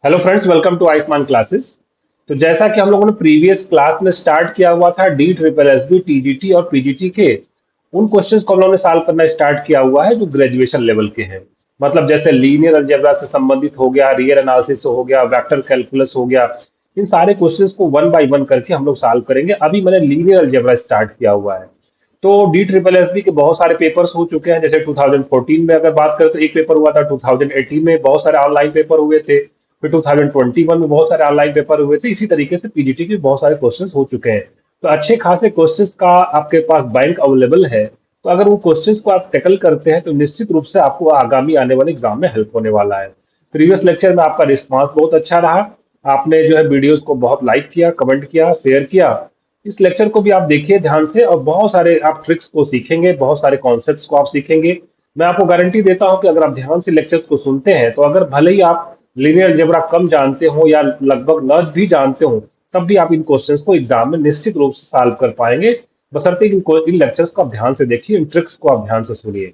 Hello friends, welcome to Ayushman classes. तो जैसा कि हम लोगों ने प्रीवियस क्लास में स्टार्ट किया हुआ था, D triple S B TGT और पीजीटी के उन क्वेश्चंस को हम लोगों ने सॉल्व करना स्टार्ट किया हुआ है जो ग्रेजुएशन लेवल के हैं। मतलब जैसे लीनियर अलजेब्रा से संबंधित हो गया, रियल एनालिसिस हो गया, वेक्टर कैलकुलस हो गया। इन सारे क्वेश्चंस को वन बाय वन करके हम लोग सॉल्व करेंगे। अभी मैंने लीनियर अलजेब्रा स्टार्ट किया हुआ है। तो डी ट्रिपल एस बी के बहुत सारे पेपर्स हो चुके हैं। जैसे 2014 में अगर बात करें तो एक पेपर हुआ था, 2018 में बहुत सारे ऑनलाइन पेपर हुए थे, फिर 2021 में बहुत सारे ऑनलाइन पेपर हुए थे। इसी तरीके से पीजीटी के बहुत सारे क्वेश्चंस हो चुके हैं। तो अच्छे खासे क्वेश्चंस का आपके पास बैंक अवेलेबल है। तो अगर वो क्वेश्चंस को आप टैकल करते हैं तो निश्चित रूप से आपको आगामी आने वाले एग्जाम में हेल्प होने वाला है। प्रीवियस लेक्चर में आपका रिस्पांस बहुत अच्छा रहा। आपने जो है वीडियोस को बहुत लाइक किया, कमेंट किया, शेयर किया। इस लेक्चर को भी आप देखिए ध्यान से और बहुत सारे आप ट्रिक्स को सीखेंगे, बहुत सारे कॉन्सेप्ट्स को आप सीखेंगे। मैं आपको गारंटी देता हूं कि अगर आप ध्यान से लेक्चर्स को सुनते हैं तो अगर भले ही आप लीनियर अलजेब्रा कम जानते हो या लगभग न भी जानते हो, तब भी आप इन क्वेश्चंस को एग्जाम में निश्चित रूप से सॉल्व कर पाएंगे। बशर्ते इन लेक्चर्स को आप ध्यान से देखिए, इन ट्रिक्स को आप ध्यान से सुनिए।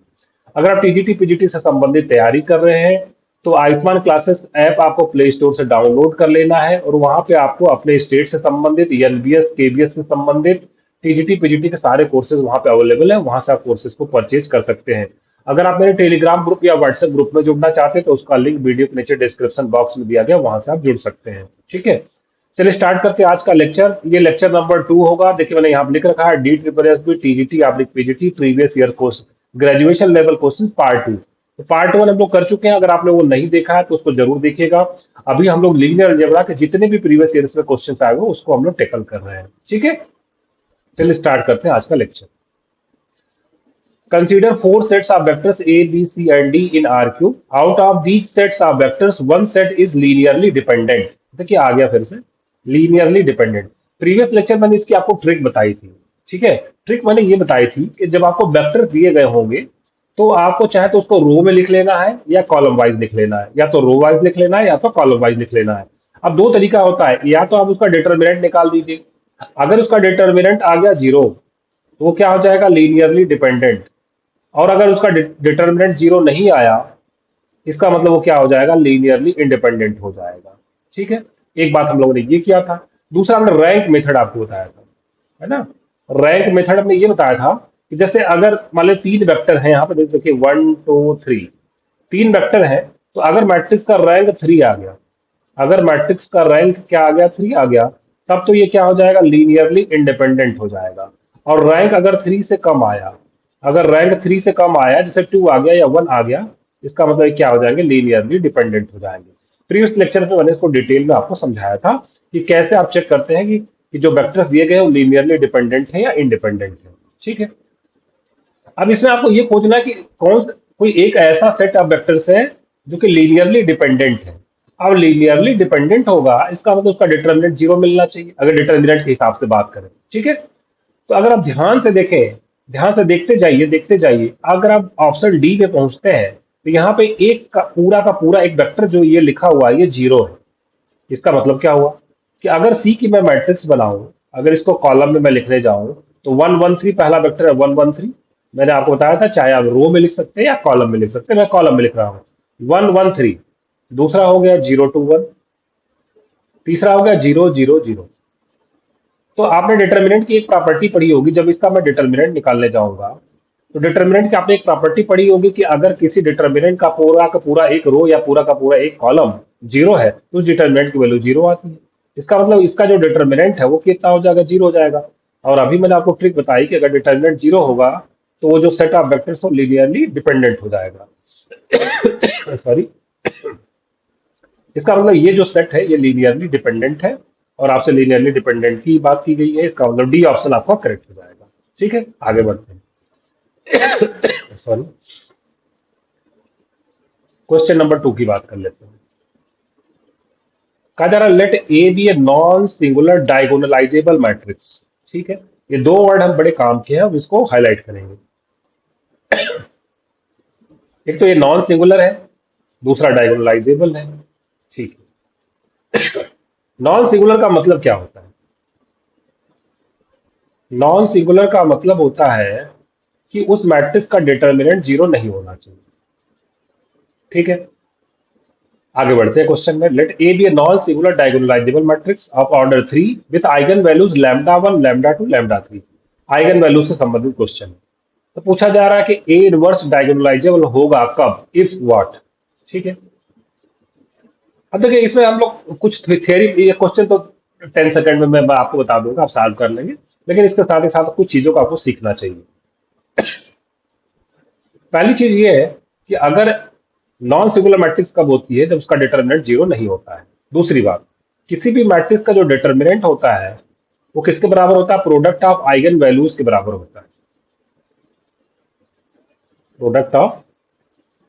अगर आप टीजीटी पीजीटी से संबंधित तैयारी कर रहे हैं तो आयुष्मान क्लासेस ऐप आपको प्ले स्टोर से डाउनलोड कर लेना है और वहां पे आपको अपने स्टेट से संबंधित, एनबीएस केबीएस से संबंधित टीजीटी पीजीटी के सारे कोर्सेज वहां पे अवेलेबल है। वहां से आप कोर्सेज को परचेज कर सकते हैं। अगर आप मेरे टेलीग्राम ग्रुप या व्हाट्सएप ग्रुप में जुड़ना चाहते हैं तो उसका लिंक वीडियो के नीचे डिस्क्रिप्शन बॉक्स में दिया गया, वहां से आप जुड़ सकते हैं। ठीक है, चलिए स्टार्ट करते हैं आज का लेक्चर। ये लेक्चर नंबर 2 होगा। देखिए मैंने यहाँ पे लिख रखा है D triple S B TGT आप PGT previous year course graduation level question part 2। तो पार्ट 1 हम लोग कर चुके हैं। अगर आपने वो नहीं देखा है तो उसको जरूर देखिएगा। अभी हम लोग लीनियर अलजेब्रा के जितने भी प्रीवियस ईयर्स में क्वेश्चन आए हुए उसको हम लोग टेकल कर रहे हैं। ठीक है, चलिए स्टार्ट करते हैं आज का lecture. Consider four sets of vectors A, B, C, and D in R cube. Out of these sets of vectors, one set is linearly dependent. देखिए आ गया फिर से linearly dependent। प्रीवियस लेक्चर मैंने इसकी आपको ट्रिक बताई थी। ठीक है, ट्रिक मैंने ये बताई थी कि जब आपको वेक्टर दिए गए होंगे तो आपको चाहे तो उसको रो में लिख लेना है या कॉलम वाइज लिख लेना है, या तो रो वाइज लिख लेना है या तो कॉलम वाइज लिख लेना है। अब दो तरीका होता है, या तो आप उसका डिटर्मिनेंट निकाल दीजिए। अगर उसका डिटर्मिनेंट आ गया जीरो तो वो क्या हो जाएगा, लीनियरली डिपेंडेंट। और अगर उसका डिटर्मिनेंट जीरो नहीं आया, इसका मतलब वो क्या हो जाएगा, लीनियरली इंडिपेंडेंट हो जाएगा। ठीक है, एक बात हम लोगों ने ये किया था। दूसरा हमने रैंक मेथड आपको बताया था, है ना। रैंक मेथड हमने ये बताया था कि जैसे अगर मान लो तीन वेक्टर हैं, यहाँ पे देखिए 1 2 3 तीन वेक्टर हैं। तो अगर मैट्रिक्स का रैंक 3 आ गया, अगर मैट्रिक्स का रैंक क्या आ गया, 3 आ गया, तब तो ये क्या हो जाएगा, लीनियरली इंडिपेंडेंट हो जाएगा। और रैंक अगर 3 से कम आया, अगर रैंक 3 से कम आया, जैसे 2 आ गया या 1 आ गया, इसका मतलब ये क्या हो जाएंगे, लीनियरली डिपेंडेंट हो जाएंगे। प्रीवियस लेक्चर में मैंने इसको डिटेल में आपको समझाया था कि कैसे आप चेक करते हैं कि जो वेक्टर्स दिए गए हैं वो लीनियरली डिपेंडेंट है या इंडिपेंडेंट है। ठीक है, अब इसमें आपको ये खोजना है कि कोई एक ऐसा सेट ऑफ वेक्टर्स है जो कि लीनियरली डिपेंडेंट है। अब लीनियरली डिपेंडेंट होगा, इसका मतलब उसका डिटर्मिनेंट जीरो मिलना चाहिए अगर डिटर्मिनेंट के हिसाब से बात करें। ठीक है, तो अगर आप ध्यान से देखें, ध्यान से देखते जाइए, अगर आप ऑप्शन डी पे पहुंचते हैं तो यहाँ पे एक का पूरा एक वेक्टर जो ये लिखा हुआ है ये जीरो है। इसका मतलब क्या हुआ कि अगर सी की मैं मैट्रिक्स बनाऊं, अगर इसको कॉलम में मैं लिखने जाऊं तो 1 1 3 पहला वेक्टर है, 1 1 3। मैंने आपको बताया था चाहे आप रो में लिख सकते हैं या कॉलम में लिख सकते हैं, मैं कॉलम में लिख रहा हूं 1 1 3। दूसरा हो गया 0 2 1। तीसरा हो गया 0 0 0। तो आपने डिटर्मिनेंट की एक प्रॉपर्टी पढ़ी होगी, जब इसका मैं डिटर्मिनेंट निकालने जाऊंगा तो डिटर्मिनेंट की आपने एक प्रॉपर्टी पढ़ी होगी कि अगर किसी डिटर्मिनेंट का पूरा एक रो या पूरा का पूरा एक कॉलम जीरो है तो उस डिटर्मिनेंट की वैल्यू जीरो आती है। इसका मतलब इसका जो डिटर्मिनेंट है वो कितना हो जाएगा, जीरो हो जाएगा। और अभी मैंने आपको ट्रिक बताई कि अगर डिटर्मिनेंट जीरो होगा तो वो जो सेट ऑफ वेक्टर्स वो लीनियरली डिपेंडेंट हो जाएगा। सॉरी, इसका मतलब ये जो सेट है ये लीनियरली डिपेंडेंट है और आपसे लीनियरली डिपेंडेंट की बात की गई है। इसका मतलब डी ऑप्शन आपका करेक्ट हो जाएगा। ठीक है, आगे बढ़ते हैं। सॉरी, क्वेश्चन नंबर 2 की बात कर लेते हैं। कहा जा रहा let A be a non singular diagonalisable matrix. ठीक है, ये दो वर्ड हम बड़े काम के हैं, अब इसको हाईलाइट करेंगे। एक तो ये नॉन सिंगुलर है, दूसरा डायगोनलाइजेबल है। ठीक है, नॉन सिंगुलर का मतलब क्या होता है, नॉन सिंगुलर का मतलब होता है कि उस मैट्रिक्स का डिटर्मिनेंट जीरो नहीं होना चाहिए। ठीक है, आगे बढ़ते हैं क्वेश्चन में। Let A be a non singular diagonalisable matrix of order 3 with eigenvalues lambda 1 lambda 2 lambda 3। Eigenvalue से संबंधित क्वेश्चन। तो पूछा जा रहा है कि ए इनवर्स डायगोनलाइजेबल होगा कब, इफ व्हाट। ठीक है, अब देखिए इसमें हम लोग कुछ थियरी, ये क्वेश्चन तो 10 सेकंड में मैं आपको बता दूंगा, आप सॉल्व कर लेंगे, लेकिन इसके साथ ही साथ कुछ चीजों को आपको सीखना चाहिए। पहली चीज ये है कि अगर नॉन सिंगुलर मैट्रिक्स कब होती है, जब उसका डिटर्मिनेंट जीरो नहीं होता है। दूसरी बात, किसी भी मैट्रिक्स का जो डिटर्मिनेंट होता है वो किसके बराबर होता है, प्रोडक्ट ऑफ आइगन वैल्यूज के बराबर होता है। प्रोडक्ट ऑफ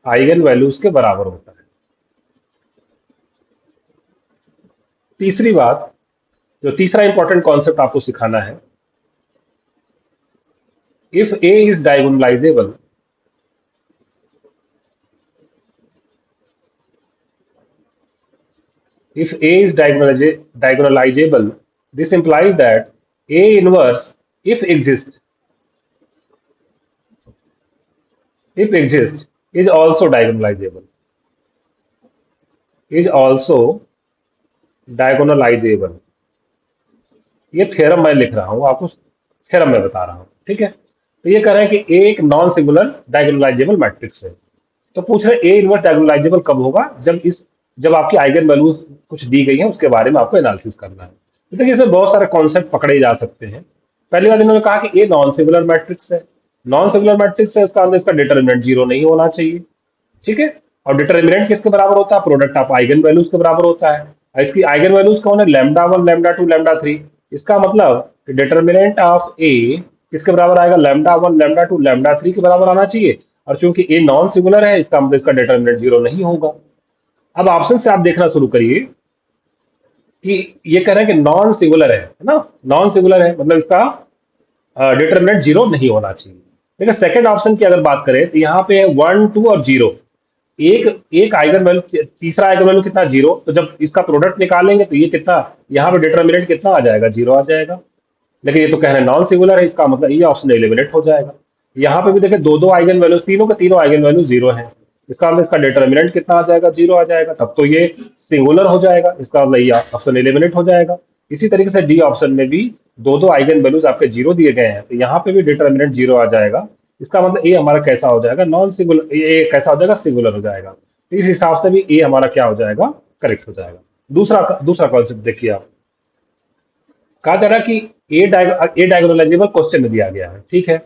आइगन वैल्यूज के बराबर होता है। तीसरी बात, जो तीसरा इंपॉर्टेंट कॉन्सेप्ट आपको सिखाना है, if A is diagonalisable, if A is diagonalizable, this implies that A inverse, if exists, is also diagonalizable. Is also diagonalizable. ये थ्योरम मैं लिख रहा हूं, आपको थ्योरम में बता रहा हूं। ठीक है, तो ये कह रहे हैं कि A एक नॉन सिंगुलर डायगोनलाइजेबल मैट्रिक्स है। तो पूछ रहे ए इनवर्स डायगोनलाइजेबल कब होगा, जब आपकी आइगन वैल्यूज कुछ दी गई है, उसके बारे में आपको एनालिसिस करना है। तो देखिए इसमें बहुत सारे कॉन्सेप्ट पकड़े जा सकते हैं। पहली बात, इन्होंने कहा कि ए नॉन सिंगुलर मैट्रिक्स है। नॉन सिंगुलर मैट्रिक्स है, इसका इसका डिटरमिनेंट जीरो नहीं होना चाहिए। ठीक है, और डिटरमिनेंट किसके बराबर होता है, प्रोडक्ट ऑफ आइगन वैल्यूज के बराबर होता है। और इसकी आइगन वैल्यूज कौन है, लैम्डा 1 लैम्डा 2 लैम्डा 3। इसका मतलब डिटरमिनेंट ऑफ ए किसके बराबर आएगा, लैम्डा 1 लैम्डा 2 लैम्डा 3 के बराबर आना चाहिए। और चूंकि ए नॉन सिंगुलर है, इसका मतलब इसका डिटरमिनेंट जीरो नहीं होगा। अब ऑप्शन से आप देखना शुरू करिए कि ये कह रहे हैं कि नॉन सिंगुलर है ना, नॉन सिंगुलर है मतलब इसका डिटरमिनेंट जीरो नहीं होना चाहिए। देखिए सेकंड ऑप्शन की अगर बात करें तो यहाँ पे है 1 2 और 0। एक एक आइगन वैल्यू, तीसरा आइगन वैल्यू कितना, जीरो। तो जब इसका प्रोडक्ट निकालेंगे तो ये कितना, यहाँ पे डिटरमिनेंट कितना आ जाएगा, जीरो आ जाएगा। लेकिन ये तो कह रहे हैं नॉन सिंगुलर है, इसका मतलब ये ऑप्शन एलिमिनेट हो जाएगा। यहाँ पे भी देखिए दो दो आइगन वैल्यूज, तीनों के तीनों आइगन वैल्यू जीरो है, इसका मतलब इसका डिटरमिनेंट कितना आ जाएगा, जीरो आ जाएगा। तब तो ये सिंगुलर हो जाएगा, इसका मतलब ये ऑप्शन एलिमिनेट हो जाएगा। इसी तरीके से डी ऑप्शन में भी दो दो आइगन वैल्यूज आपके जीरो दिए गए हैं, तो यहाँ पे भी डिटरमिनेंट जीरो आ जाएगा। इसका मतलब ए हमारा कैसा हो जाएगा, नॉन सिंगुलर, ए कैसा हो जाएगा, सिंगुलर हो जाएगा। तो इस हिसाब से भी ए हमारा क्या हो जाएगा, करेक्ट हो जाएगा। दूसरा दूसरा कॉन्सेप्ट देखिए आप, कहा जा रहा है कि ए डायगोनलाइजेबल क्वेश्चन में दिया गया है। ठीक है,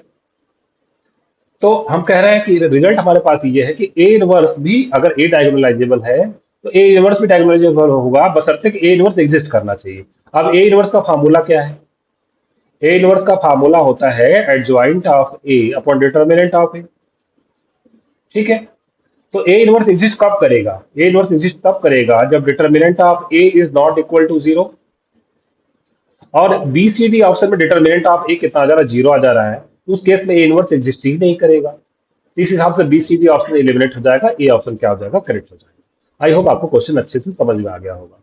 तो हम कह रहे हैं कि रिजल्ट हमारे पास ये है कि ए इनवर्स भी अगर ए डायगोनलाइजेबल है तो ए इनवर्स भी डायगोनलाइजेबल होगा, बशर्ते कि ए इनवर्स एग्जिस्ट करना चाहिए। अब ए इनवर्स का फार्मूला क्या है, ए इनवर्स का फार्मूला होता है adjoint of A upon determinant of A. ठीक है, तो ए इनवर्स एग्जिस्ट कब करेगा, ए इनवर्स एग्जिस्ट तब करेगा जब determinant of A is not equal to zero. और बी सी डी ऑप्शन में डिटरमिनेंट ऑफ ए कितना आ जा रहा है, जीरो आ जा रहा है, तो उस केस में ए इनवर्स एग्जिस्ट ही नहीं करेगा। इस हिसाब से B C D option eliminate हो जाएगा, ए ऑप्शन क्या हो जाएगा, करेक्ट हो जाएगा। आई होप आपको क्वेश्चन अच्छे से समझ में आ गया होगा।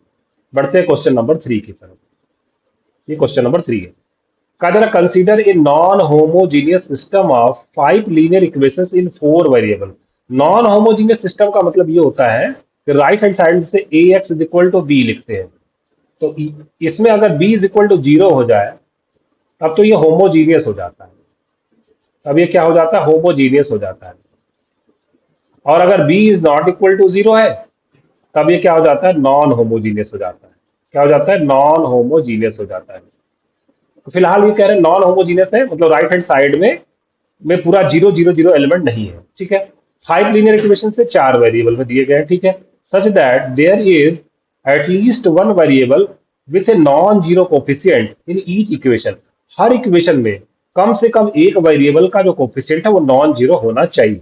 बढ़ते हैं क्वेश्चन नंबर 3 की तरफ। ये क्वेश्चन नंबर 3 है। कहा जा रहा consider a non homogeneous system of 5 linear equations in 4 variable. Non homogeneous system का मतलब ये होता है कि राइट हैंड साइड से A x is equal to B लिखते हैं, तो इसमें अगर B is equal to zero हो जाए तब तो ये होमोजीनियस हो जाता है। तब ये क्या हो जाता है, होमोजीनियस हो जाता है। और अगर B is not equal to zero है तब ये क्या हो जाता है, नॉन होमोजीनियस हो जाता है। क्या हो जाता है, नॉन होमोजीनियस हो जाता है। तो फिलहाल ये कह रहे हैं नॉन होमोजीनियस है, मतलब राइट हैंड साइड में पूरा जीरो जीरो जीरो एलिमेंट नहीं है। ठीक है, 5 लीनियर इक्वेशन से 4 वेरिएबल में दिए गए हैं। ठीक है, such that there is at least one variable with a non zero coefficient in each equation. हर इक्वेशन में कम से कम एक वेरिएबल का जो कोफिशियंट है वो नॉन जीरो होना चाहिए।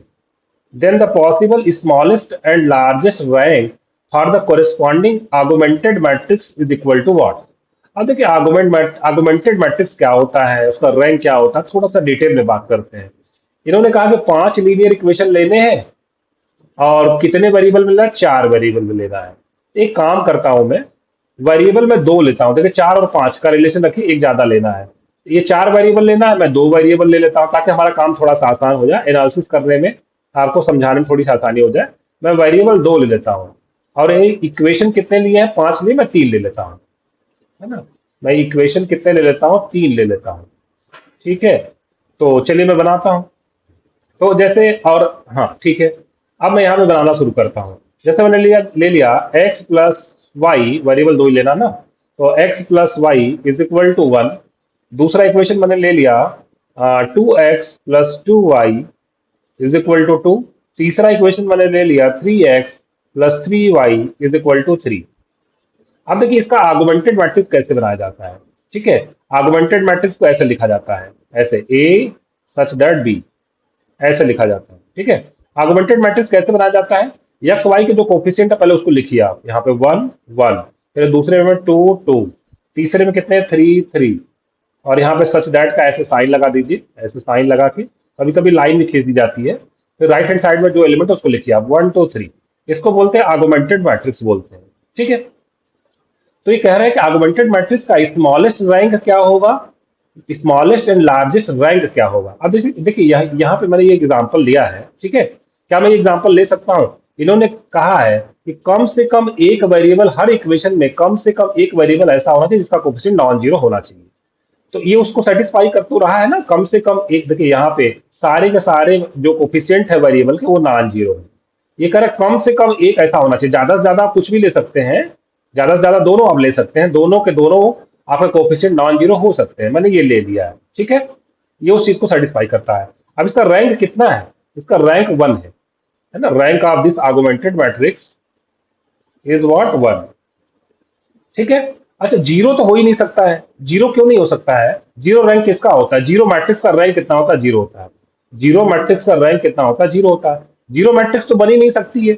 Then the possible smallest and largest rank for the corresponding augmented matrix is equal to what? अब देखिए आर्गुमेंटेड मैट्रिक्स क्या होता है, उसका रैंक क्या होता है, थोड़ा सा डिटेल में बात करते हैं। इन्होंने कहा कि 5 लीनियर इक्वेशन लेने हैं और कितने वेरिएबल मिल रहा है, 4 वेरिएबल में लेना है। एक काम करता हूं मैं, वेरिएबल में 2 लेता हूं। देखिए 4 और 5 का रिलेशन रखिए, एक ज्यादा लेना है। ये 4 वेरिएबल लेना है, मैं 2 वेरिएबल ले लेता हूं ताकि हमारा काम थोड़ा सा आसान हो जाए, एनालिसिस करने में आपको समझाने में थोड़ी सी आसानी हो जाए। मैं वेरिएबल 2 ले लेता हूँ और ये इक्वेशन कितने लिए हैं? 5 लिए, मैं 3 ले लेता हूँ, है ना। मैं इक्वेशन कितने ले लेता हूँ? 3 ले लेता हूँ। ठीक है, तो चलिए मैं बनाता हूँ। तो जैसे और हाँ ठीक है, अब मैं यहाँ पे बनाना शुरू करता हूँ। जैसे मैंने ले लिया x प्लस वाई, वेरिएबल 2 ही लेना ना, तो x plus y is equal to 1। दूसरा इक्वेशन मैंने ले लिया 2x plus 2y is equal to 2। तीसरा इक्वेशन मैंने ले लिया 3x plus 3y is equal to 3। अब देखिए इसका आर्गुमेंटेड मैट्रिक्स कैसे बनाया जाता है। ठीक है, आर्गुमेंटेड मैट्रिक्स को ऐसे लिखा जाता है, ऐसे A सच दैट B, ऐसे लिखा जाता है। ठीक है, आर्गुमेंटेड मैट्रिक्स कैसे बनाया जाता है? एक्स वाई के जो कोफिशिएंट है पहले उसको लिखिए आप, यहाँ पे 1 1, फिर दूसरे में 2 2, तीसरे में कितने 3 3, और यहाँ पे सच दैट का ऐसे साइन लगा दीजिए, ऐसे साइन लगा के कभी कभी लाइन भी खींच दी जाती है। फिर राइट हैंड साइड में जो एलिमेंट है उसको लिखिए आप 1 2 3। इसको बोलते हैं आर्गुमेंटेड मैट्रिक्स बोलते हैं। ठीक है, तो ये कह रहे हैं कि आर्गुमेंटेड मैट्रिक्स का स्मॉलेस्ट रैंक क्या होगा, स्मॉलेस्ट एंड लार्जेस्ट रैंक क्या होगा। अब देखिए यहाँ पे मैंने ये एग्जांपल लिया है। ठीक है, क्या मैं एग्जांपल ले सकता हूँ? इन्होंने कहा है कि कम से कम एक वेरिएबल, हर इक्वेशन में कम से कम एक वेरिएबल ऐसा होना चाहिए जिसका कोफिशिएंट नॉन जीरो होना चाहिए। तो ये उसको सेटिस्फाई कर तो रहा है ना, कम से कम एक। देखिए यहाँ पे सारे के सारे जो कोफिशिएंट है वेरिएबल के वो नॉन जीरो है। ये कह रहा है कम से कम एक ऐसा होना चाहिए। ज्यादा से ज्यादा आप कुछ भी ले सकते हैं, ज्यादा से ज्यादा दोनों आप ले सकते हैं, दोनों के दोनों आपका कोफिशिएंट नॉन जीरो हो सकते हैं। मैंने ये ले लिया है। ठीक है, ये उस चीज को सेटिस्फाई करता है। अब इसका रैंक कितना है? इसका रैंक 1 है ना। Rank of this augmented matrix is what 1। ठीक है, अच्छा जीरो तो हो ही नहीं सकता है। जीरो क्यों नहीं हो सकता है? जीरो रैंक किसका होता है? जीरो मैट्रिक्स का रैंक कितना होता है? जीरो होता है। जीरो मैट्रिक्स का रैंक कितना होता है? जीरो होता है। जीरो मैट्रिक्स तो बन ही नहीं सकती है।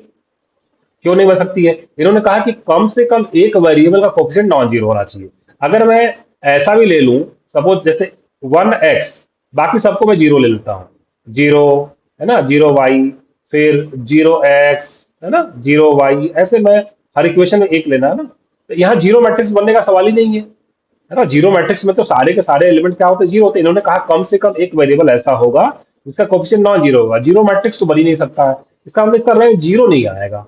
क्यों नहीं बन सकती है? इन्होंने कहा कि कम से कम एक वेरिएबल का कोफिशिएंट नॉन जीरो होना चाहिए। अगर मैं ऐसा भी ले लूं, सपोज जैसे 1x, बाकी सबको मैं जीरो ले लेता हूँ, जीरो है ना, 0y, फिर 0x है ना, 0y, ऐसे मैं हर इक्वेशन में एक लेना है ना। तो यहाँ जीरो मैट्रिक्स बनने का सवाल ही नहीं है ना। जीरो मैट्रिक्स में तो सारे के सारे एलिमेंट क्या होते हैं? जीरो होते हैं। इन्होंने कहा कम से कम एक वेरिएबल ऐसा होगा जिसका कोफिशिएंट नॉन जीरो होगा। जीरो मैट्रिक्स तो बन ही नहीं सकता है। इसका मतलब इसका रैंक जीरो नहीं आएगा।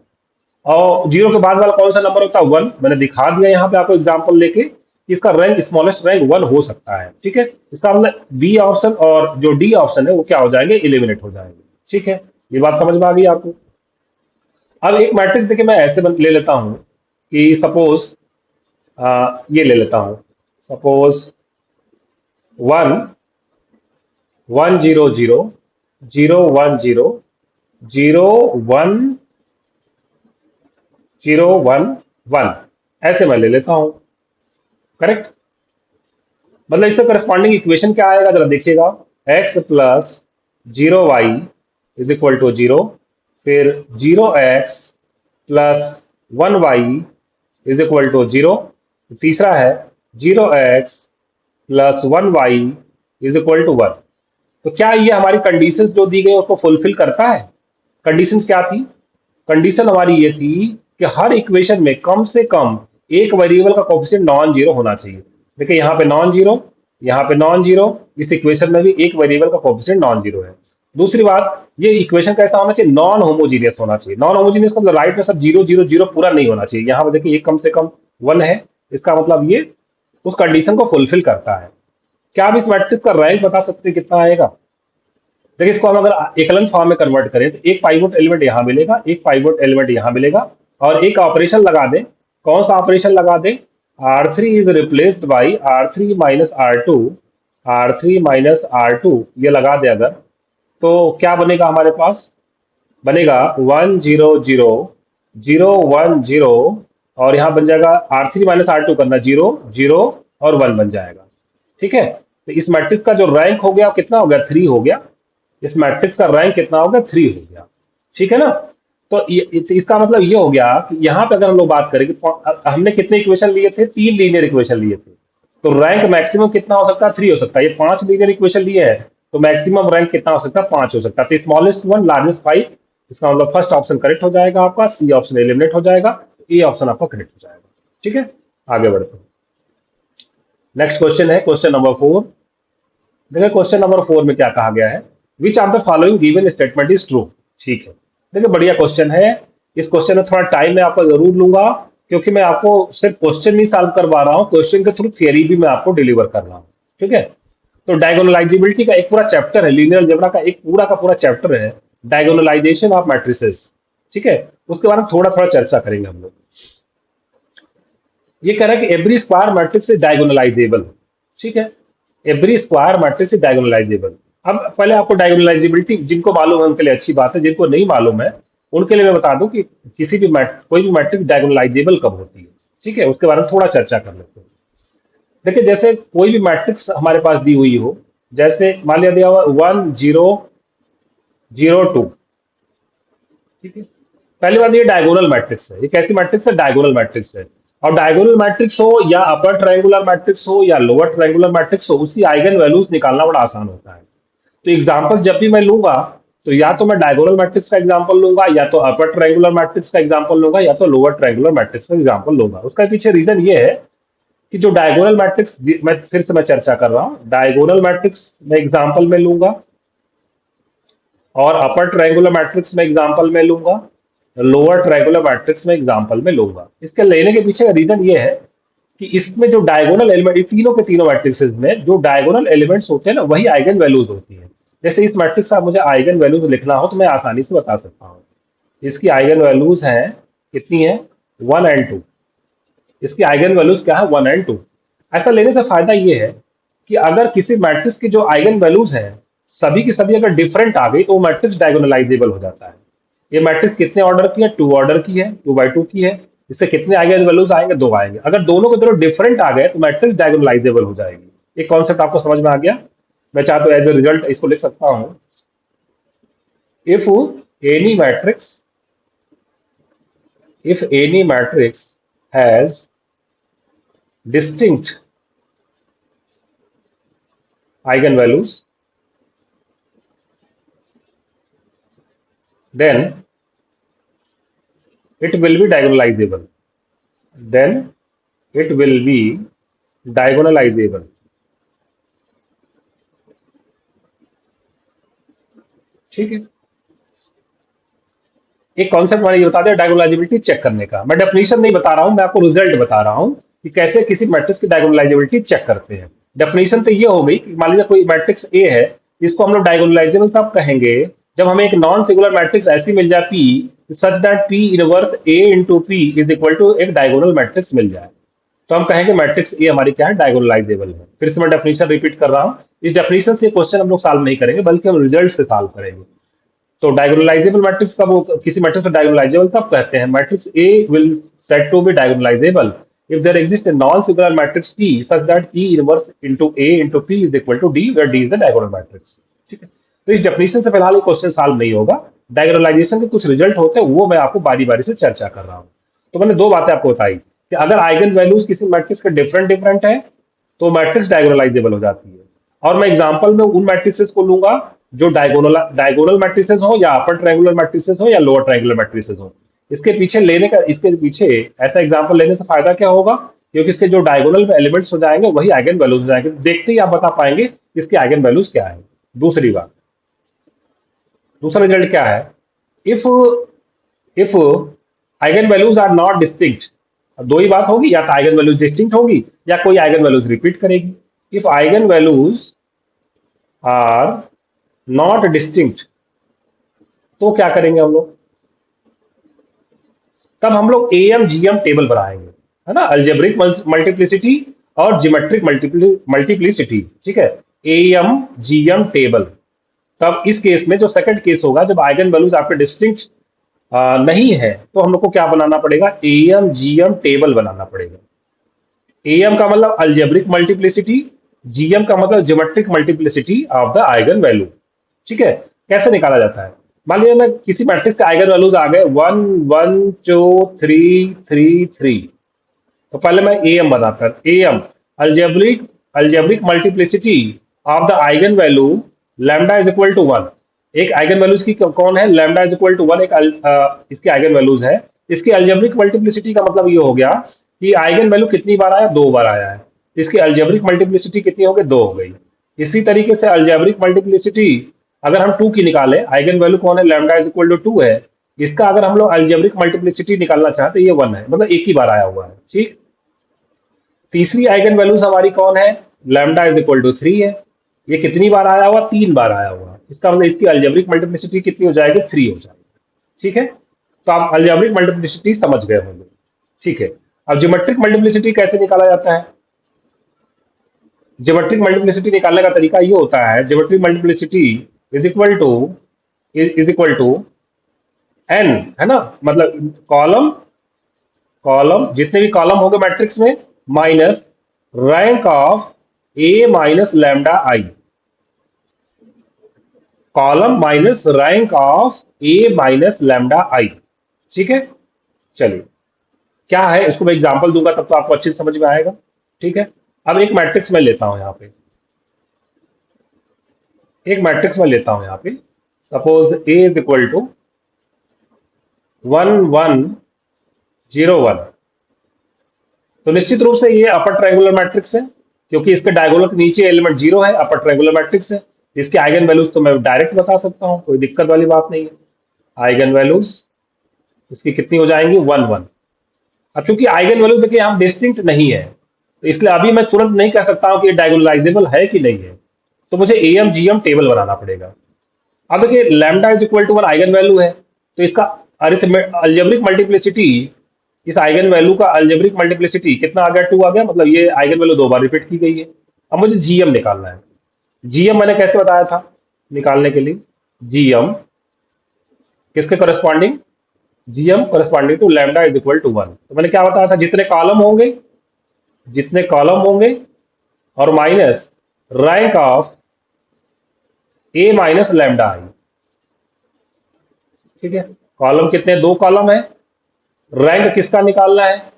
और जीरो के बाद वाला कौन सा नंबर होता है? 1। मैंने दिखा दिया यहाँ पे आपको एग्जांपल लेके कि इसका रैंक, स्मॉलेस्ट रैंक 1 हो सकता है। ठीक है, इसका मतलब बी ऑप्शन और जो डी ऑप्शन है वो क्या हो जाएंगे? एलिमिनेट हो जाएंगे। ठीक है, ये बात समझ में आ गई आपको। अब एक मैट्रिक्स देखिए मैं ऐसे ले लेता हूँ कि सपोज ये ले लेता हूँ, सपोज 1 1 0 0 0 1 0 0 1 0 1 1, ऐसे मैं ले लेता हूँ। करेक्ट, मतलब इससे करस्पॉन्डिंग इक्वेशन क्या आएगा जरा देखिएगा। x plus 0y is equal to 0, फिर 0x plus 1y is equal to 0, तीसरा है 0x plus 1y is equal to 1। तो क्या ये हमारी कंडीशंस जो दी गई उसको फुलफिल करता है? कंडीशंस क्या थी? कंडीशन हमारी ये थी कि हर इक्वेशन में कम से कम एक वेरिएबल का कोफिशिएंट नॉन जीरो होना चाहिए। देखिए यहाँ पे नॉन जीरो, यहाँ पे नॉन जीरो, इस इक्वेशन में भी एक वेरिएबल का कोफिशिएंट नॉन जीरो है। दूसरी बात, ये इक्वेशन कैसा होना चाहिए? नॉन होमोजीनियस होना चाहिए। नॉन होमोजीनियस मतलब राइट में सब जीरो जीरो जीरो पूरा नहीं होना चाहिए। यहाँ पे देखिए ये कम से कम 1 है, इसका मतलब ये उस कंडीशन को फुलफिल करता है। क्या आप इस मैट्रिक्स का रैंक बता सकते हैं कितना आएगा? देखिए इसको हम अगर एकलन फॉर्म में कन्वर्ट करें तो एक पाइवोट एलिमेंट यहाँ मिलेगा, एक पाइवोट एलिमेंट यहाँ मिलेगा, और एक ऑपरेशन लगा दें। कौन सा ऑपरेशन लगा दें? R3 is replaced by R3 minus R2, R3 minus R2, ये लगा दे अगर, तो क्या बनेगा हमारे पास? बनेगा 1 0 0 0 1 0, और यहाँ बन जाएगा R3 माइनस R2 करना 0 0 और 1 बन जाएगा। ठीक है, तो इस मैट्रिक्स का जो रैंक हो गया कितना हो गया? 3 हो गया। इस मैट्रिक्स का रैंक कितना हो गया? 3 हो गया। ठीक है ना। तो इसका मतलब ये हो गया कि यहाँ पे अगर हम लोग बात करें कि हमने कितने इक्वेशन लिए थे? 3 लीनियर इक्वेशन लिए थे। तो रैंक मैक्सिमम कितना हो सकता है? 3 हो सकता है। ये 5 लीनियर इक्वेशन लिए है, तो मैक्सिमम रैंक कितना हो सकता है? 5 हो सकता है। तो स्मॉलेस्ट 1, लार्जेस्ट 5, इसका मतलब फर्स्ट ऑप्शन करेक्ट हो जाएगा आपका, सी ऑप्शन एलिमिनेट हो जाएगा, ए ऑप्शन आपका करेक्ट हो जाएगा। ठीक है, आगे बढ़ते हैं। नेक्स्ट क्वेश्चन है क्वेश्चन नंबर 4। देखिए क्वेश्चन नंबर 4 में क्या कहा गया है? Which of the following given statement is true. ठीक है, देखिए बढ़िया क्वेश्चन है। इस क्वेश्चन में थोड़ा टाइम मैं आपका जरूर लूंगा, क्योंकि मैं आपको सिर्फ क्वेश्चन नहीं सॉल्व करवा रहा हूँ, क्वेश्चन के थ्रू थियरी भी मैं आपको डिलीवर कर रहा हूँ। ठीक है, तो डायगोनलाइजेबिलिटी का एक पूरा चैप्टर है, लीनियर अलजेब्रा का एक का पूरा चैप्टर है डायगोनलाइजेशन ऑफ मैट्रिसेस। ठीक है, उसके बारे में थोड़ा थोड़ा चर्चा करेंगे हम लोग। ये कह रहा है कि every square matrix is diagonalisable. ठीक है, every square matrix is diagonalisable. अब पहले आपको डायगोनलाइजेबिलिटी जिनको मालूम है उनके लिए अच्छी बात है, जिनको नहीं मालूम है उनके लिए मैं बता दूं कि किसी भी कोई भी मैट्रिक्स डायगोनलाइजेबल कब होती है। ठीक है, उसके बारे में थोड़ा चर्चा कर लेते हैं। देखिए, जैसे कोई भी मैट्रिक्स हमारे पास दी हुई हो, जैसे मान लिया दिया हुआ 1 0 0 2। ठीक है, पहली बात ये डायगोनल मैट्रिक्स है। ये कैसी मैट्रिक्स है? डायगोनल मैट्रिक्स है। और डायगोनल मैट्रिक्स हो या अपर ट्रायंगुलर मैट्रिक्स हो या लोअर ट्रायंगुलर मैट्रिक्स हो, उसकी आइगन वैल्यूज निकालना बड़ा आसान होता है। तो एग्जाम्पल जब भी मैं लूंगा, तो या तो मैं डायगोनल मैट्रिक्स का एग्जाम्पल लूंगा, या तो अपर ट्रायंगुलर मैट्रिक्स का एग्जाम्पल लूंगा, या तो लोअर ट्रायंगुलर मैट्रिक्स का एग्जाम्पल लूंगा। उसका पीछे रीजन ये है कि जो डायगोनल मैट्रिक्स, मैं फिर से मैं चर्चा कर रहा हूँ, डायगोनल मैट्रिक्स में एग्जाम्पल में लूंगा और अपर ट्रायंगुलर मैट्रिक्स में एग्जांपल में लूंगा, लोअर ट्रायंगुलर मैट्रिक्स में एग्जांपल में लूंगा। इसके लेने के पीछे का रीजन ये है कि इसमें जो डायगोनल एलिमेंट, तीनों के तीनों मैट्रिक्सेस में जो डायगोनल एलिमेंट्स होते हैं ना, वही आइगन वैल्यूज होती हैं। जैसे इस मैट्रिक्स का मुझे आइगन वैल्यूज लिखना हो तो मैं आसानी से बता सकता हूँ। इसकी आइगन वैल्यूज हैं, कितनी है? 1 और 2। इसकी आइगन वैल्यूज क्या है? 1 और 2। ऐसा लेने से फायदा ये है कि अगर किसी मैट्रिक्स की जो आइगन वैल्यूज हैं सभी की सभी अगर डिफरेंट आ गई, तो वो मैट्रिक्स डायगोनलाइजेबल हो जाता है। ये मैट्रिक्स कितने ऑर्डर की है? 2 ऑर्डर की है, 2 by 2 की है। इससे कितने आइगन वैल्यूज आएंगे? 2 आएंगे। अगर दोनों के दोनों डिफरेंट आ गए तो मैट्रिक्स डायगोनलाइजेबल हो जाएगी। एक कॉन्सेप्ट आपको समझ में आ गया? मैं चाहता हूँ एज ए रिजल्ट इसको लिख सकता हूँ, if any matrix if any matrix has distinct eigenvalues, then it will be diagonalizable. Then it will be diagonalizable. ठीक है, एक कॉन्सेप्ट मैंने ये बता दिया डायगोनलाइजेबिलिटी चेक करने का। मैं डेफिनेशन नहीं बता रहा हूं, मैं आपको रिजल्ट बता रहा हूं कि कैसे किसी मैट्रिक्स की डायगोनलाइजेबिलिटी चेक करते हैं। डेफिनेशन तो ये हो गई कि मान लीजिए कोई मैट्रिक्स ए है, इसको हम लोग डायगोनलाइजेबल तब कहेंगे जब हमें एक नॉन सिंगुलर मैट्रिक्स ऐसी मिल जाए P, such that P inverse A into P is equal to एक डायगोनल मैट्रिक्स मिल जाए, तो हम कहेंगे मैट्रिक्स ए हमारी क्या है? डायगोनलाइजेबल है। फिर से मैं डेफिनेशन रिपीट कर रहा हूँ। इस डेफिनेशन से क्वेश्चन हम लोग सॉल्व नहीं करेंगे, बल्कि हम रिजल्ट से सॉल्व करेंगे। तो डायगोनलाइजेबल मैट्रिक्स का, वो किसी मैट्रिक्स को डायगोनलाइजेबल तब कहते हैं, matrix A will set to be diagonalisable if there exists a non-singular matrix P such that P inverse into A into P is equal to D, where D is the diagonal matrix। ठीक है, तो इस definition से फिलहाल ये question solve नहीं होगा। डायगोनलाइजेशन के कुछ रिजल्ट होते हैं, वो मैं आपको बारी बारी से चर्चा कर रहा हूँ। तो मैंने दो बातें आपको बताई कि अगर आइगन वैल्यूज किसी मैट्रिक्स के डिफरेंट डिफरेंट है तो मैट्रिक्स डायगोनलाइजेबल हो जाती है। और मैं एग्जांपल में उन मैट्रिसेस को लूंगा जो डायगोनल मैट्रिसेस हो, या अपर ट्रायंगुलर मैट्रिसेस हो, या लोअर ट्रायंगुलर मैट्रिसेस हो। इसके पीछे ऐसा एग्जांपल लेने से फायदा क्या होगा? क्योंकि इसके जो डायगोनल एलिमेंट्स हो जाएंगे वही आइगन वैल्यूज हो जाएंगे। देखते ही आप बता पाएंगे इसके आइगन वैल्यूज क्या है। दूसरी बात, दूसरा रिजल्ट क्या है? If if eigenvalues are not distinct, दो ही बात होगी, या तो आइगन वैल्यूज डिस्टिंक्ट होगी या कोई आइगन वैल्यूज रिपीट करेगी। If eigenvalues are not distinct, तो क्या करेंगे हम लोग? तब हम लोग एम जीएम टेबल बनाएंगे, है ना, अलजेब्रिक मल्टीप्लिसिटी और जियोमेट्रिक मल्टीप्लिसिटी। ठीक है, एम जीएम टेबल। तब इस केस में जो सेकंड केस होगा, जब आइगन वैल्यूज आपके डिस्टिंक्ट नहीं है, तो हम लोग को क्या बनाना पड़ेगा? एम जीएम टेबल बनाना पड़ेगा। एम का मतलब अलजेब्रिक मल्टीप्लिसिटी, जीएम का मतलब geometric multiplicity of the eigen value. ठीक है, कैसे निकाला जाता है? मान लीजिए मैं किसी मैट्रिक्स के आइगन वैल्यूज आ गए 1 1 2 3 3 3, तो पहले मैं एम बनाता हूं। M algebraic algebraic multiplicity of the eigenvalue lambda is equal to 1। एक आइगन वैल्यूज की कौन है? लैम्डा इज इक्वल टू 1 एक इसकी आइगन वैल्यूज है। इसकी अलजेब्रिक मल्टीप्लिसिटी का मतलब ये हो गया कि आइगन वैल्यू कितनी बार आया? 2 बार आया है। इसकी अलजेब्रिक मल्टीप्लिसिटी कितनी हो गई? 2 हो गई। इसी तरीके से अलजेब्रिक मल्टीप्लिसिटी अगर हम 2 की निकालें, आइगन वैल्यू कौन है? लैम्डा इज इक्वल टू 2 है। इसका अगर हम लोग अलजेब्रिक मल्टीप्लिसिटी निकालना चाहें तो ये 1 है, मतलब एक ही बार आया हुआ है। ठीक, तीसरी आइगन वैल्यूज हमारी कौन है, लैम्डा इज इक्वल टू 3 है। ये कितनी बार आया हुआ, 3 बार आया हुआ है। इसका मतलब इसकी अलजेब्रिक मल्टीप्लिसिटी कितनी हो जाएगी, 3 हो जाएगी। ठीक है, तो आप अलजेब्रिक मल्टीप्लिसिटी समझ गए होंगे। ठीक है, अब ज्योमेट्रिक मल्टीप्लिसिटी कैसे निकाला जाता है। ज्योमेट्रिक मल्टीप्लिसिटी निकालने का तरीका ये होता है, geometric multiplicity is equal to N, है ना, मतलब कॉलम कॉलम जितने भी कॉलम होंगे मैट्रिक्स में minus rank of A minus lambda I. Column minus rank of A minus lambda I. ठीक है, चलिए क्या है, इसको मैं एग्जांपल दूंगा तब तो आपको अच्छे से समझ में आएगा। ठीक है, अब एक मैट्रिक्स में लेता हूं यहाँ पे, एक मैट्रिक्स में लेता हूं यहाँ पे, suppose A is equal to 1 1 0 1। तो निश्चित रूप से ये अपर ट्रायंगुलर मैट्रिक्स है, क्योंकि इसके डायगोनल के नीचे एलिमेंट 0 है, अपर ट्रायंगुलर मैट्रिक्स है। इसके आइगन वैल्यूज तो मैं डायरेक्ट बता सकता हूँ, कोई दिक्कत वाली बात नहीं है। आइगन वैल्यूज इसकी कितनी हो जाएंगी, 1 1। अब चूंकि आइगन वैल्यू देखिए हम डिस्टिंक्ट नहीं है, तो इसलिए अभी मैं तुरंत नहीं कह सकता हूं कि ये डायगोनलाइजेबल है कि नहीं है, तो मुझे एम जीएम टेबल बनाना पड़ेगा। अब देखिए lambda is equal to 1 eigenvalue है, तो इसका अलजेब्रिक मल्टीप्लिसिटी, इस आइगन वैल्यू का अलजेब्रिक मल्टीप्लिसिटी कितना आ गया, 2 आ गया, मतलब ये आइगन वैल्यू 2 बार रिपीट की गई है। अब मुझे जीएम निकालना है। जीएम मैंने कैसे बताया था निकालने के लिए, जीएम किसके corresponding, GM corresponding to lambda is equal to 1। तो मैंने क्या बताया था, जितने कॉलम होंगे और minus rank of A minus lambda I. ठीक है, कॉलम कितने, 2 कॉलम है, रैंक किसका निकालना है,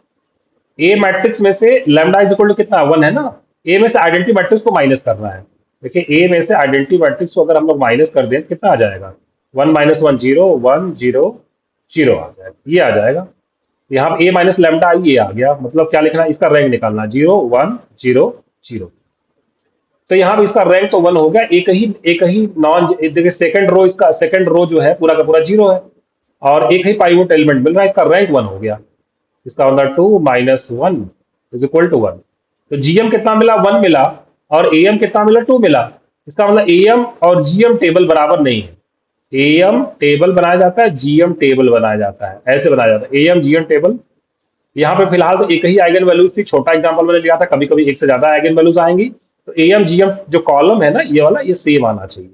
ए मैट्रिक्स में से लैम्डा इज इक्वल टू कितना, 1 है ना, ए में से आइडेंटिटी मैट्रिक्स को माइनस करना है। देखिए ए में से आइडेंटिटी मैट्रिक्स को अगर हम लोग माइनस कर दें कितना आ जाएगा, 1 माइनस 1 0 1 0 0 आ जाएगा, ये आ जाएगा। यहाँ ए माइनस लैम्डा आई ये आ गया, मतलब क्या लिखना है, इसका रैंक निकालना 0 1 0 0। तो यहाँ पे इसका रैंक तो 1 हो गया, एक ही नॉन, देखिए सेकंड रो, इसका सेकंड रो जो है पूरा का पूरा 0 है, और एक ही पाइवोट एलिमेंट मिल रहा है, इसका रैंक 1 हो गया। इसका मतलब 2 माइनस 1 इज इक्वल टू 1। तो जीएम कितना मिला, 1 मिला, और एएम कितना मिला, 2 मिला। इसका मतलब एएम और जीएम टेबल बराबर नहीं है। एएम टेबल बनाया जाता है, जीएम टेबल बनाया जाता है, ऐसे बनाया जाता है एएम जीएम टेबल। यहाँ पे फिलहाल तो एक ही आइगन वैल्यूज थी, छोटा एग्जांपल मैंने लिया था, कभी कभी एक से ज्यादा आइगन वैल्यूज आएंगी। तो एएम जीएम जो कॉलम है ना ये वाला, ये सेम आना चाहिए।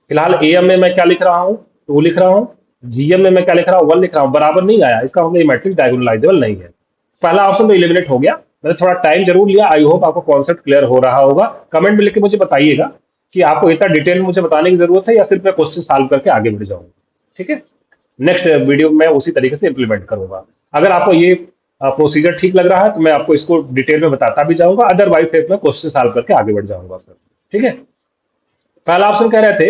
फिलहाल एएम में मैं क्या लिख रहा हूँ, 2 लिख रहा हूँ, जीएम में मैं क्या लिख रहा हूँ, 1 लिख रहा हूँ, बराबर नहीं आया, इसका मतलब ये मैट्रिक्स डायगोनलाइजेबल नहीं है। पहला ऑप्शन तो एलिमिनेट हो गया। मैंने थोड़ा टाइम जरूर लिया, आई होप आपको कॉन्सेप्ट क्लियर हो रहा होगा। कमेंट में लिख के मुझे बताइएगा कि आपको इतना डिटेल में मुझे बताने की जरूरत है या सिर्फ मैं क्वेश्चन सॉल्व करके आगे बढ़ जाऊंगा। ठीक है, नेक्स्ट वीडियो में उसी तरीके से इंप्लीमेंट करूंगा। अगर आपको ये प्रोसीजर ठीक लग रहा है तो मैं आपको इसको डिटेल में बताता भी जाऊंगा, अदरवाइज सिर्फ मैं क्वेश्चन सॉल्व करके आगे बढ़ जाऊंगा सर। ठीक है, पहला ऑप्शन कह रहे थे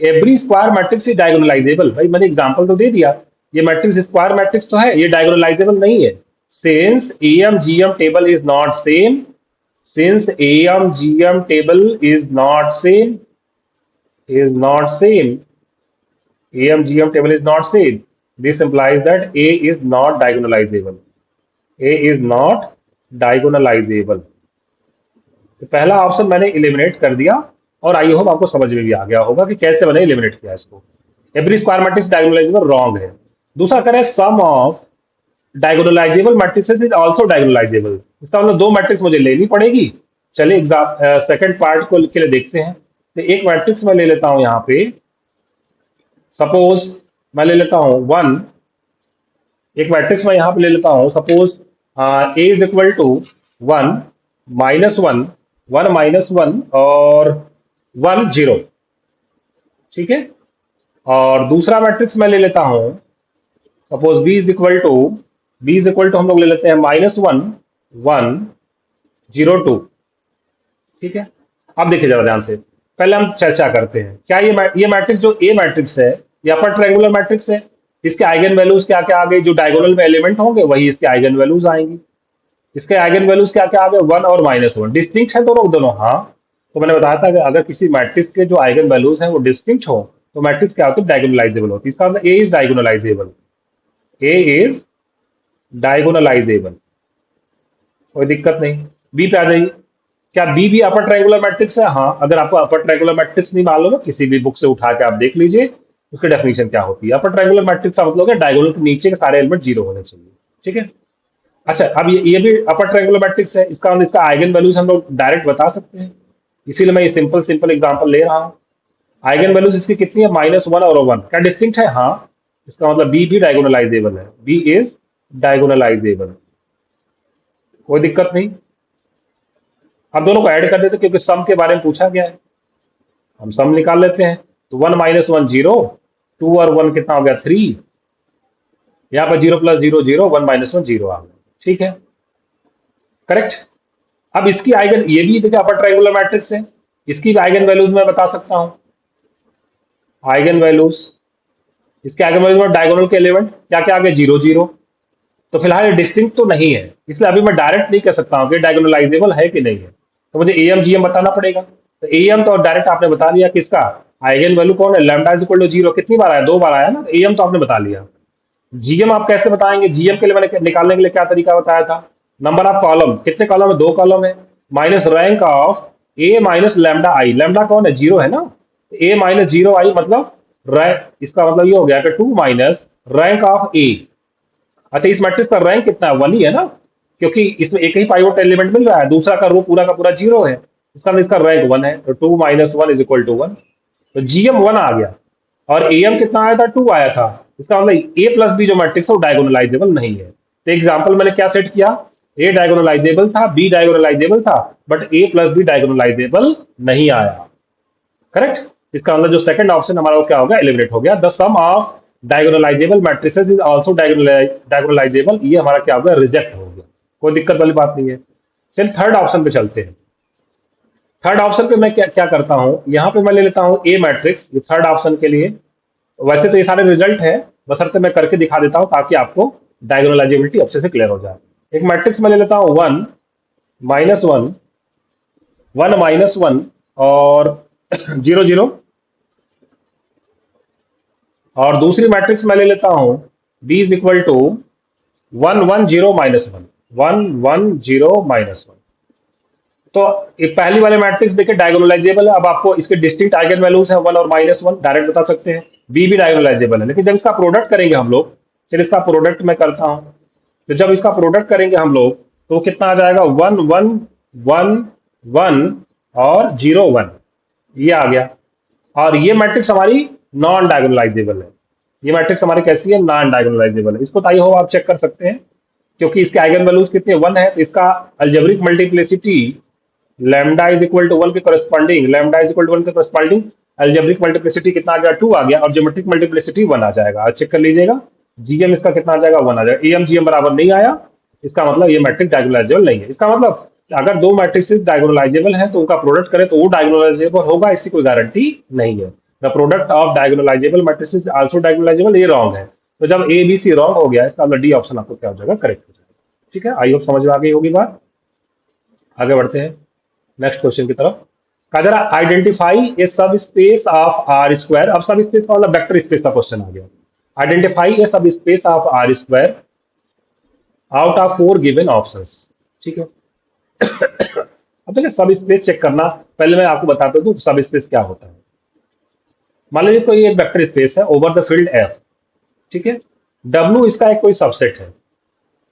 every square matrix is diagonalisable. भाई मैंने एग्जांपल तो दे दिया, ये मैट्रिक्स स्क्वायर मैट्रिक्स तो है, ये डायगोनलाइजेबल नहीं है। Since M GM table is not same, since M GM table is not same, am gm table is not same, this implies that a is not diagonalizable, a is not diagonalizable। तो पहला option मैंने eliminate कर दिया, और I hope आपको समझ में भी आ गया होगा कि कैसे मैंने इलिमिनेट किया इसको। Every square matrix diagonalisable wrong है। दूसरा करें sum of diagonalisable matrices is also diagonalisable. इसका मतलब 2 मैट्रिक्स मुझे लेनी पड़ेगी। चलिए सेकंड पार्ट को के लिए देखते हैं। तो एक मैट्रिक्स मैं ले लेता हूं यहाँ पे, सपोज मैं ले लेता हूं 1, एक मैट्रिक्स मैं यहां पे ले लेता हूं, suppose A is equal to 1 minus 1 1 minus 1 और 1 0। ठीक है, और दूसरा मैट्रिक्स मैं ले लेता हूं, suppose B is equal to हम लोग ले लेते हैं -1 1 0 2। ठीक है, अब देखिए जरा ध्यान से, पहले हम चर्चा करते हैं क्या ये मैट्रिक्स जो ए मैट्रिक्स है, ये अपर ट्रायंगुलर मैट्रिक्स है। इसके आइगन वैल्यूज क्या क्या आ गए, जो डायगोनल में एलिमेंट होंगे वही इसके आइगन वैल्यूज आएंगी। इसके आइगन वैल्यूज क्या क्या आ गए, 1 और -1। डिस्टिंक्ट है दोनों दोनों, हाँ। तो मैंने बताया था कि अगर किसी मैट्रिक्स के जो आइगन वैल्यूज हैं वो डिस्टिंक्ट हो तो मैट्रिक्स क्या होती है, डायगोनलाइजेबल होती है। इसका मतलब A is diagonalisable. A is diagonalisable, कोई दिक्कत नहीं। बी पे आ जाइए, क्या बी भी अपर ट्रायंगुलर मैट्रिक्स है? हाँ, अगर आपको अपर ट्रायंगुलर मैट्रिक्स नहीं मालूम है, किसी भी बुक से उठा के आप देख लीजिए उसकी डेफिनेशन क्या होती है। अपर ट्रायंगुलर मैट्रिक्स का मतलब है डायगोनल के नीचे के सारे एलिमेंट जीरो होने चाहिए, ठीक है। अच्छा, अब ये भी अपर ट्रायंगुलर मैट्रिक्स है, इसका मतलब इसका आइगन वैल्यूज हम लोग डायरेक्ट बता सकते हैं, इसीलिए मैं ये सिंपल सिंपल एग्जांपल ले रहा हूँ। आइगन वैल्यूज इसकी कितनी है? -1 और 1। क्या डिस्टिंक्ट है? हाँ, इसका मतलब बी भी डायगोनलाइजेबल है, बी इज डायगोनलाइजेबल, कोई दिक्कत नहीं। अब दोनों को ऐड कर देते क्योंकि सम के बारे में पूछा गया है, हम सम निकाल लेते हैं। तो 1 - 1 0, 2 और 1 कितना हो गया? 3। यहाँ पर 0 + 0 0, 1 - 1 0 आ गया, ठीक है, करेक्ट। अब इसकी आइगन, ये भी देखिए अपर ट्रायंगुलर मैट्रिक्स है, इसकी भी आइगन वैल्यूज मैं बता सकता हूँ। आइगन वैल्यूज, इसके आइगन वैल्यूज में डायगोनल के एलिमेंट क्या क्या आ गए? 0 0। तो फिलहाल ये डिस्टिंक्ट तो नहीं है, इसलिए अभी मैं डायरेक्ट नहीं कह सकता हूँ कि डायगोनलाइजेबल है कि नहीं है, तो मुझे एम जीएम बताना पड़ेगा। तो एम तो डायरेक्ट आपने बता दिया, किसका आइगन वैल्यू कौन है? लैम्डा इज इक्वल टू 0 कितनी बार आया? 2 बार आया ना, एम तो आपने बता लिया। जीएम आप कैसे बताएंगे? जीएम के लिए मैंने निकालने के लिए क्या तरीका बताया था? नंबर ऑफ कॉलम, कितने कॉलम है? 2 कॉलम है, minus rank of A minus lambda I. Lambda कौन है? 0 है ना, ए माइनस 0 आई मतलब रैंक, इसका मतलब ये हो गया कि 2 माइनस रैंक ऑफ ए। अच्छा, इस मैट्रिक्स का रैंक कितना है? 1 ही है ना, क्योंकि इसमें एक ही पाइवोट एलिमेंट मिल रहा है, दूसरा का रो पूरा का पूरा 0 है, इसका मतलब इसका रैंक 1 है। तो 2 - 1 = 1, तो जीएम 1 आ गया, और एम कितना आया था? 2 आया था। इसका मतलब ए प्लस बी जो मैट्रिक्स है वो डायगोनलाइजेबल नहीं है। तो एग्जाम्पल मैंने क्या सेट किया? ए डायगोनलाइजेबल था, बी डायगोनलाइजेबल था, but A plus B diagonalisable नहीं आया, करेक्ट। इसका मतलब जो सेकंड ऑप्शन हमारा वो क्या होगा? एलिमिनेट हो गया। The sum of diagonalisable matrices is also diagonalisable, ये हमारा क्या हो गया? रिजेक्ट हो गया, कोई दिक्कत वाली बात नहीं है। चलिए थर्ड ऑप्शन पे चलते हैं। थर्ड ऑप्शन पे मैं क्या क्या करता हूं, यहां पे मैं ले लेता हूं ए मैट्रिक्स, ये थर्ड ऑप्शन के लिए। वैसे तो ये सारे रिजल्ट है, बशर्ते मैं करके दिखा देता हूं ताकि आपको डायगोनलाइजेबिलिटी अच्छे से क्लियर हो जाए। एक मैट्रिक्स में ले लेता हूं 1 -1, 1 - 1 और 0 0, और दूसरी मैट्रिक्स मैं ले लेता हूं b इज इक्वल टू 1 1 0 - 1, 1 1 0 - 1। तो एक पहली वाले मैट्रिक्स देखिए डायगोनलाइजेबल है। अब आपको इसके डिस्टिंक्ट आइगन वैल्यूज है 1 और -1, डायरेक्ट बता सकते हैं। बी भी डायगोनलाइजेबल है, लेकिन जब इसका प्रोडक्ट करेंगे हम लोग, फिर इसका प्रोडक्ट मैं करता हूं, तो जब इसका प्रोडक्ट करेंगे हम लोग तो कितना आ जाएगा? 1 1 1 1 और 0 1, ये आ गया। और ये मैट्रिक्स हमारी नॉन डायगोनलाइजेबल है, ये मैट्रिक्स हमारी कैसी है? नॉन डायगोनलाइजेबल है। इसको ताई हो आप चेक कर सकते हैं, क्योंकि इसके आइगन वैल्यूज कितने? 1 है, तो इसका algebraic multiplicity lambda is equal to 1 के corresponding, lambda is equal to 1 के करस्पॉन्डिंग अलजेब्रिक मल्टीप्लिसिटी कितना आ गया? 2 आ गया, और ज्योमेट्रिक मल्टीप्लिसिटी 1 आ जाएगा। चेक कर लीजिएगा, जीएम इसका कितना आ जाएगा? 1 आ जाएगा। एम जीएम बराबर नहीं आया, इसका मतलब ये मैट्रिक्स डायगोनलाइजेबल नहीं है। इसका मतलब अगर दो मैट्रिक्स डायगोनलाइजेबल है तो उनका प्रोडक्ट करें तो वो डायगोनलाइजेबल होगा, इसकी कोई गारंटी नहीं है। The product of diagonalisable matrices also diagonalisable, ये रॉन्ग है। तो जब ए बी सी रॉन्ग हो गया, इसका मतलब डी ऑप्शन आपको क्या हो जाएगा? करेक्ट हो जाएगा, ठीक है। आई होप समझ में आ गई होगी बात। आगे बढ़ते हैं नेक्स्ट क्वेश्चन की तरफ। कहा जरा identify a subspace of R square. अब सब स्पेस का मतलब वेक्टर स्पेस का क्वेश्चन आ गया। Identify a subspace of R square out of 4 given options, ठीक है। अब देखिए सब स्पेस चेक करना, पहले मैं आपको बताता हूँ सब स्पेस क्या होता है। मान लीजिए कोई एक वेक्टर स्पेस है ओवर द फील्ड एफ, ठीक है। डब्ल्यू इसका एक कोई सबसेट है,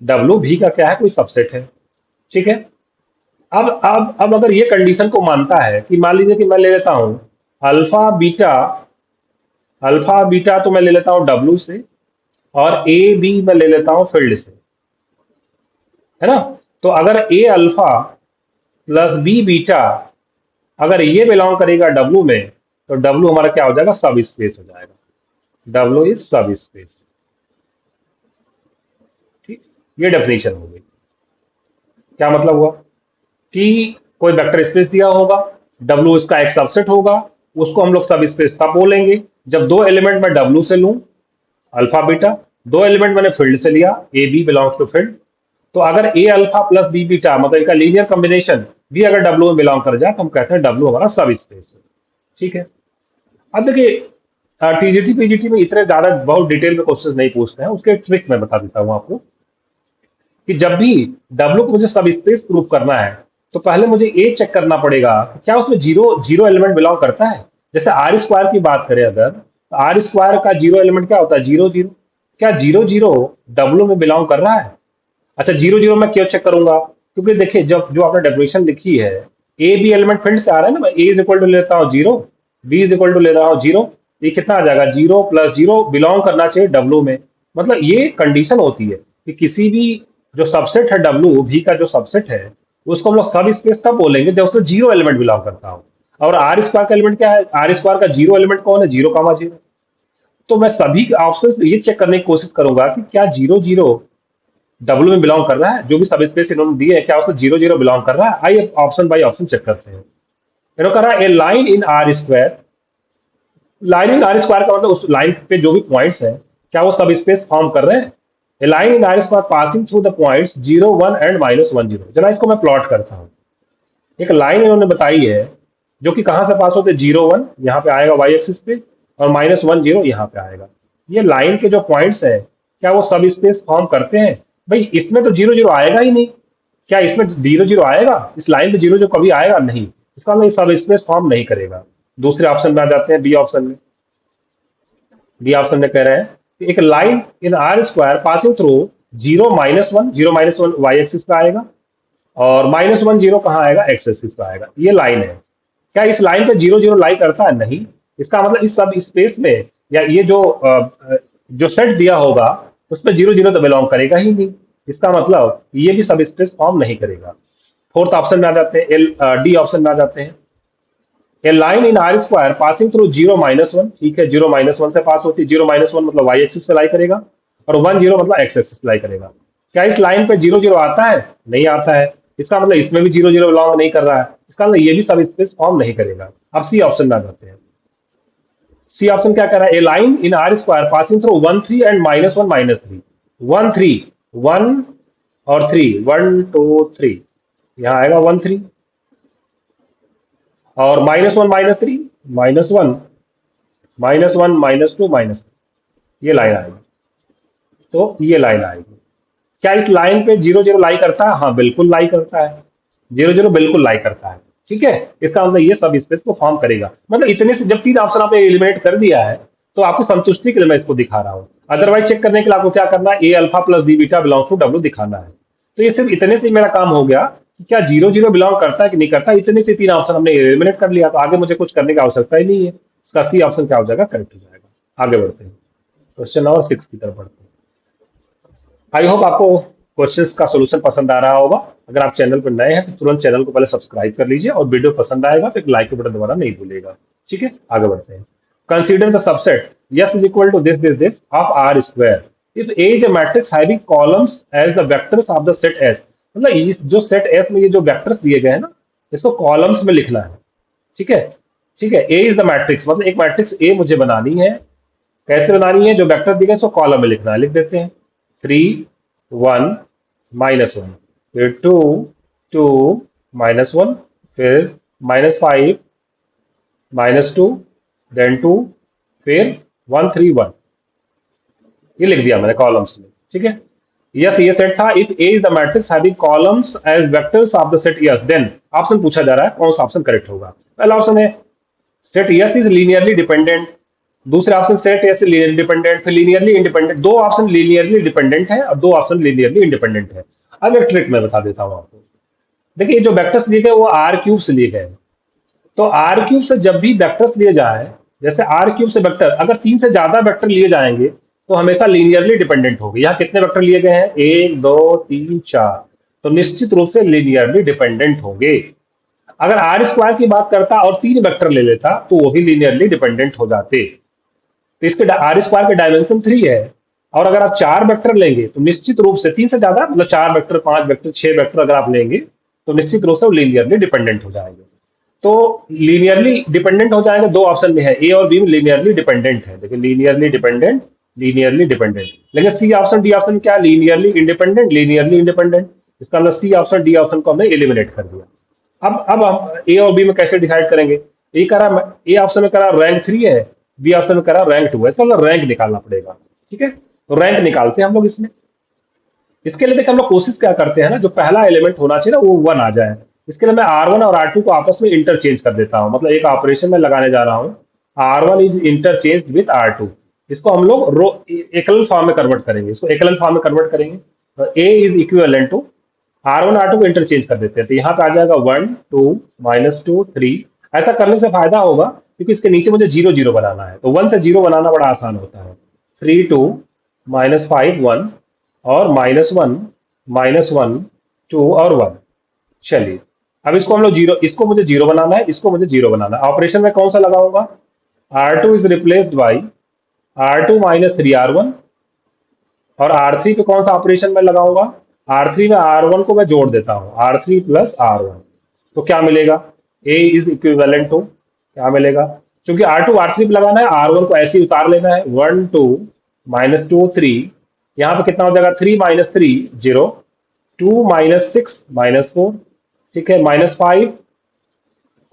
डब्ल्यू भी का क्या है? कोई सबसेट है, ठीक है। अब अगर ये कंडीशन को मानता है कि मान लीजिए कि मैं ले लेता हूं अल्फा बीटा, अल्फा बीटा तो मैं ले लेता हूं डब्ल्यू से, और ए बी मैं ले लेता हूं फील्ड से, है ना। तो अगर A alpha plus B beta अगर ये बिलोंग करेगा डब्ल्यू में, तो डब्ल्यू हमारा क्या हो जाएगा? सब स्पेस हो जाएगा, डब्ल्यू इज सब स्पेस, ठीक। ये डेफिनेशन हो गई। क्या मतलब हुआ कि कोई वेक्टर स्पेस दिया होगा, डब्ल्यू उसका एक सबसेट होगा, उसको हम लोग सब स्पेस कब बोलेंगे? जब दो एलिमेंट मैं डब्ल्यू से लूं, अल्फा बीटा, दो एलिमेंट मैंने फील्ड से लिया, A B belongs to field. तो अगर A alpha plus B beta मतलब इनका लीनियर कॉम्बिनेशन भी अगर डब्ल्यू में बिलोंग कर जाए, तो हम कहते हैं डब्ल्यू हमारा सब स्पेस है, ठीक है। अब देखिए टीजीटी पीजीटी में इतने ज्यादा बहुत डिटेल में क्वेश्चन नहीं पूछते हैं, उसके ट्रिक मैं बता देता हूँ आपको कि जब भी डब्ल्यू को मुझे सब स्पेस प्रूव करना है तो पहले मुझे ए चेक करना पड़ेगा कि क्या उसमें जीरो जीरो एलिमेंट बिलोंग करता है। जैसे आर स्क्वायर की बात करें अगर, तो आर स्क्वायर का जीरो एलिमेंट क्या होता है, जीरो जीरो। क्या जीरो जीरो डब्ल्यू में बिलोंग कर रहा है? अच्छा, जीरो जीरो मैं क्यों चेक करूंगा, क्योंकि देखिए जब जो आपने डेफिनेशन लिखी है, ए बी एलिमेंट फिर से आ रहा है ना, मैं ए इज इक्वल टू लेता हूँ zero, B is equal to ले रहा हूँ जीरो, ये कितना आ जाएगा, जीरो प्लस जीरो बिलोंग करना चाहिए डब्ल्यू में। मतलब ये कंडीशन होती है कि किसी भी जो सबसेट है डब्ल्यू भी का जो सबसेट है, उसको हम लोग सब स्पेस तब बोलेंगे जब उसमें जीरो एलिमेंट बिलोंग करता हो। और आर स्क्वायर का एलिमेंट क्या है, आर स्क्वायर का जीरो एलिमेंट कौन है, जीरो कामा जीरो। तो मैं सभी ऑप्शन में ये चेक करने की कोशिश करूंगा कि क्या जीरो जीरो डब्ल्यू में बिलोंग कर रहा है, जो भी सब स्पेस इन्होंने दिए है क्या उसमें जीरो जीरो बिलोंग कर रहा है। आइए ऑप्शन बाई ऑप्शन चेक करते हैं। इन्होंने कह रहा है ए line in R square, line in R square का मतलब उस लाइन पे जो भी पॉइंट्स हैं क्या वो सब स्पेस फॉर्म कर रहे हैं। A line in R square passing through the points zero one and minus one zero. जरा इसको मैं प्लॉट करता हूँ। एक लाइन इन्होंने बताई है जो कि कहां से पास होते, जीरो वन यहाँ पे आएगा वाई एक्सिस पे, और माइनस वन जीरो यहाँ पे आएगा। ये लाइन के जो पॉइंट्स है क्या वो सब स्पेस फॉर्म करते हैं? भाई इसमें तो जीरो जीरो आएगा ही नहीं। क्या इसमें जीरो जीरो आएगा, इस लाइन पे जीरो जीरो कभी आएगा नहीं, इसका मतलब सब स्पेस फॉर्म नहीं करेगा। दूसरे ऑप्शन में आ जाते हैं, बी ऑप्शन में। बी ऑप्शन में कह रहे हैं कि एक line in R square passing through zero minus one Y axis पे आएगा, और माइनस वन जीरो कहाँ आएगा, एक्स एक्सिस पे आएगा। ये लाइन है। क्या इस लाइन पे जीरो जीरो लाई करता है? नहीं। इसका मतलब इस सब स्पेस में या ये जो सेट दिया होगा उसमें जीरो जीरो तो बिलोंग करेगा ही नहीं। इसका मतलब ये भी सब स्पेस फॉर्म नहीं करेगा। फोर्थ ऑप्शन में आ जाते हैं, एल डी ऑप्शन में आ जाते हैं। A line in R square passing through zero minus one, ठीक है, जीरो माइनस वन से पास होती है। जीरो माइनस वन मतलब वाई एक्सिस पे लाई करेगा, और वन जीरो मतलब एक्स एक्सिस पे लाई करेगा। क्या इस लाइन पे जीरो जीरो आता है? नहीं आता है। इसका मतलब इसमें भी जीरो जीरो बिलोंग नहीं कर रहा है। इसका मतलब ये भी सब स्पेस फॉर्म नहीं करेगा। अब सी ऑप्शन में आ जाते हैं। सी ऑप्शन क्या कह रहा है, ए line in R square passing through one three and minus one minus three. One three, one और थ्री, वन टू थ्री, यहाँ आएगा वन थ्री, और minus one minus three, minus one, minus one minus two minus, ये line आएगी। तो ये line आएगी। क्या इस लाइन पे जीरो जीरो लाई करता है? हाँ बिल्कुल लाई करता है, जीरो जीरो बिल्कुल लाई करता है। ठीक है, इसका मतलब ये सब स्पेस को फॉर्म करेगा। मतलब इतने से जब तीन ऑप्शन आपने एलिमिनेट कर दिया है तो आपको संतुष्टि के लिए मैं इसको दिखा रहा हूँ। अदरवाइज चेक करने के लिए आपको क्या करना है, A alpha plus B beta belong to W दिखाना है। तो ये सिर्फ इतने से ही मेरा काम हो गया कि क्या जीरो जीरो बिलोंग करता है कि नहीं करता। इतने से तीन ऑप्शन हमने एलिमिनेट कर लिया, तो आगे मुझे कुछ करने की आवश्यकता ही नहीं है। इसका सी ऑप्शन क्या हो जाएगा, करेक्ट हो जाएगा। आगे बढ़ते हैं, क्वेश्चन नंबर 6 की तरफ बढ़ते हैं। आई होप आपको क्वेश्चंस का सॉल्यूशन पसंद आ रहा होगा। अगर आप चैनल पर नए हैं तो तुरंत चैनल को पहले सब्सक्राइब कर लीजिए, और वीडियो पसंद आएगा तो एक लाइक के बटन दबाना नहीं भूलिएगा। ठीक है, आगे बढ़ते हैं। Consider the subset S is equal to this this this of R square if A is a matrix having columns as the vectors of the set S. मतलब इस जो सेट एस में ये जो वेक्टर्स दिए गए हैं ना, इसको कॉलम्स में लिखना है। ठीक है, ठीक है, ए इज द मैट्रिक्स, मतलब एक मैट्रिक्स ए मुझे बनानी है। कैसे बनानी है, जो वेक्टर दिए गए इसको कॉलम में लिखना है। लिख देते हैं, थ्री वन माइनस वन, फिर टू टू माइनस वन, फिर minus five minus two, then two, फिर वन थ्री वन। ये लिख दिया मैंने कॉलम्स में। ठीक है, यस ये सेट था। If A is the matrix having columns as vectors of the set S, then option पूछा जा रहा है कौन सा ऑप्शन करेक्ट होगा। पहला ऑप्शन है set S is linearly dependent. दूसरे option set S linearly dependent, फिर लीनियरली इंडिपेंडेंट। दो ऑप्शन लीनियरली डिपेंडेंट है और दो ऑप्शन लीनियरली इंडिपेंडेंट है। अब एक ट्रिक मैं बता देता हूं आपको। देखिए जो वेक्टर्स लिए गए वो आर क्यूब से लिए गए। तो आर क्यूब से जब भी वेक्टर्स लिए जाए, जैसे आर क्यूब से वेक्टर अगर तीन से ज्यादा वेक्टर लिए जाएंगे तो हमेशा लीनियरली डिपेंडेंट होगी। यहाँ कितने वेक्टर लिए गए हैं, एक दो तीन चार, तो निश्चित रूप से लीनियरली डिपेंडेंट होंगे। अगर आर स्क्वायर की बात करता और तीन वेक्टर ले लेता तो वो भी लीनियरली डिपेंडेंट हो जाते। तो इसके आर स्क्वायर के डायमेंशन थ्री है, और अगर आप चार वेक्टर लेंगे तो निश्चित रूप से तीन से ज्यादा मतलब चार वेक्टर पांच वेक्टर छह वेक्टर अगर आप लेंगे तो निश्चित रूप से वो लीनियरली डिपेंडेंट हो जाएंगे। तो लीनियरली डिपेंडेंट हो जाएंगे, दो ऑप्शन में है, ए और बी में लीनियरली डिपेंडेंट है। देखिए लीनियरली डिपेंडेंट, लीनियरली डिपेंडेंट। लेकिन सी ऑप्शन डी ऑप्शन क्या, लीनियरली इंडिपेंडेंट, लीनियरली इंडिपेंडेंट। इसका मतलब सी ऑप्शन डी ऑप्शन को हमने एलिमिनेट कर दिया। अब हम ए और बी में कैसे डिसाइड करेंगे। ए करा, ए ऑप्शन में करा रैंक थ्री है, बी ऑप्शन में कह रहा रैंक 2 है, इसका मतलब रैंक निकालना पड़ेगा। ठीक है, तो रैंक निकालते हैं हम लोग इसमें। इसके लिए देखिए हम लोग कोशिश क्या करते हैं ना, जो पहला एलिमेंट होना चाहिए ना वो 1 आ जाए। इसके लिए मैं R1 और R2 को आपस में इंटरचेंज कर देता हूँ, मतलब एक ऑपरेशन में लगाने जा रहा हूँ, R1 is interchange with R2। इसको हम लोग रो एकल फॉर्म में कन्वर्ट करेंगे, इसको एकल फॉर्म में कन्वर्ट करेंगे। तो A is equivalent to R1 R2 को इंटरचेंज कर देते हैं, तो यहाँ पे आ जाएगा 1 2 -2 3। ऐसा करने से फायदा होगा क्योंकि इसके नीचे मुझे 0 0 बनाना है, तो 1 से 0 बनाना बड़ा आसान होता है। 3 2 -5 1 और -1 -1 2 और 1। चलिए, अब इसको हम लोग जीरो, इसको मुझे जीरो बनाना है, इसको मुझे जीरो बनाना है। ऑपरेशन में कौन सा लगाऊंगा? R2 is replaced by R2 -3R1, और R3 पे कौन सा ऑपरेशन में लगाऊंगा? R3 में R1 को मैं जोड़ देता हूं, R3 + R1। तो क्या मिलेगा? A इज इक्विवेलेंट टू, क्या मिलेगा? क्योंकि R2 R3 पे लगाना है, R1 को ऐसे ही उतार लेना है। 1 2 -2 3, यहाँ पे कितना हो जाएगा? 3 -3 0, 2 -6 -4, ठीक है, -5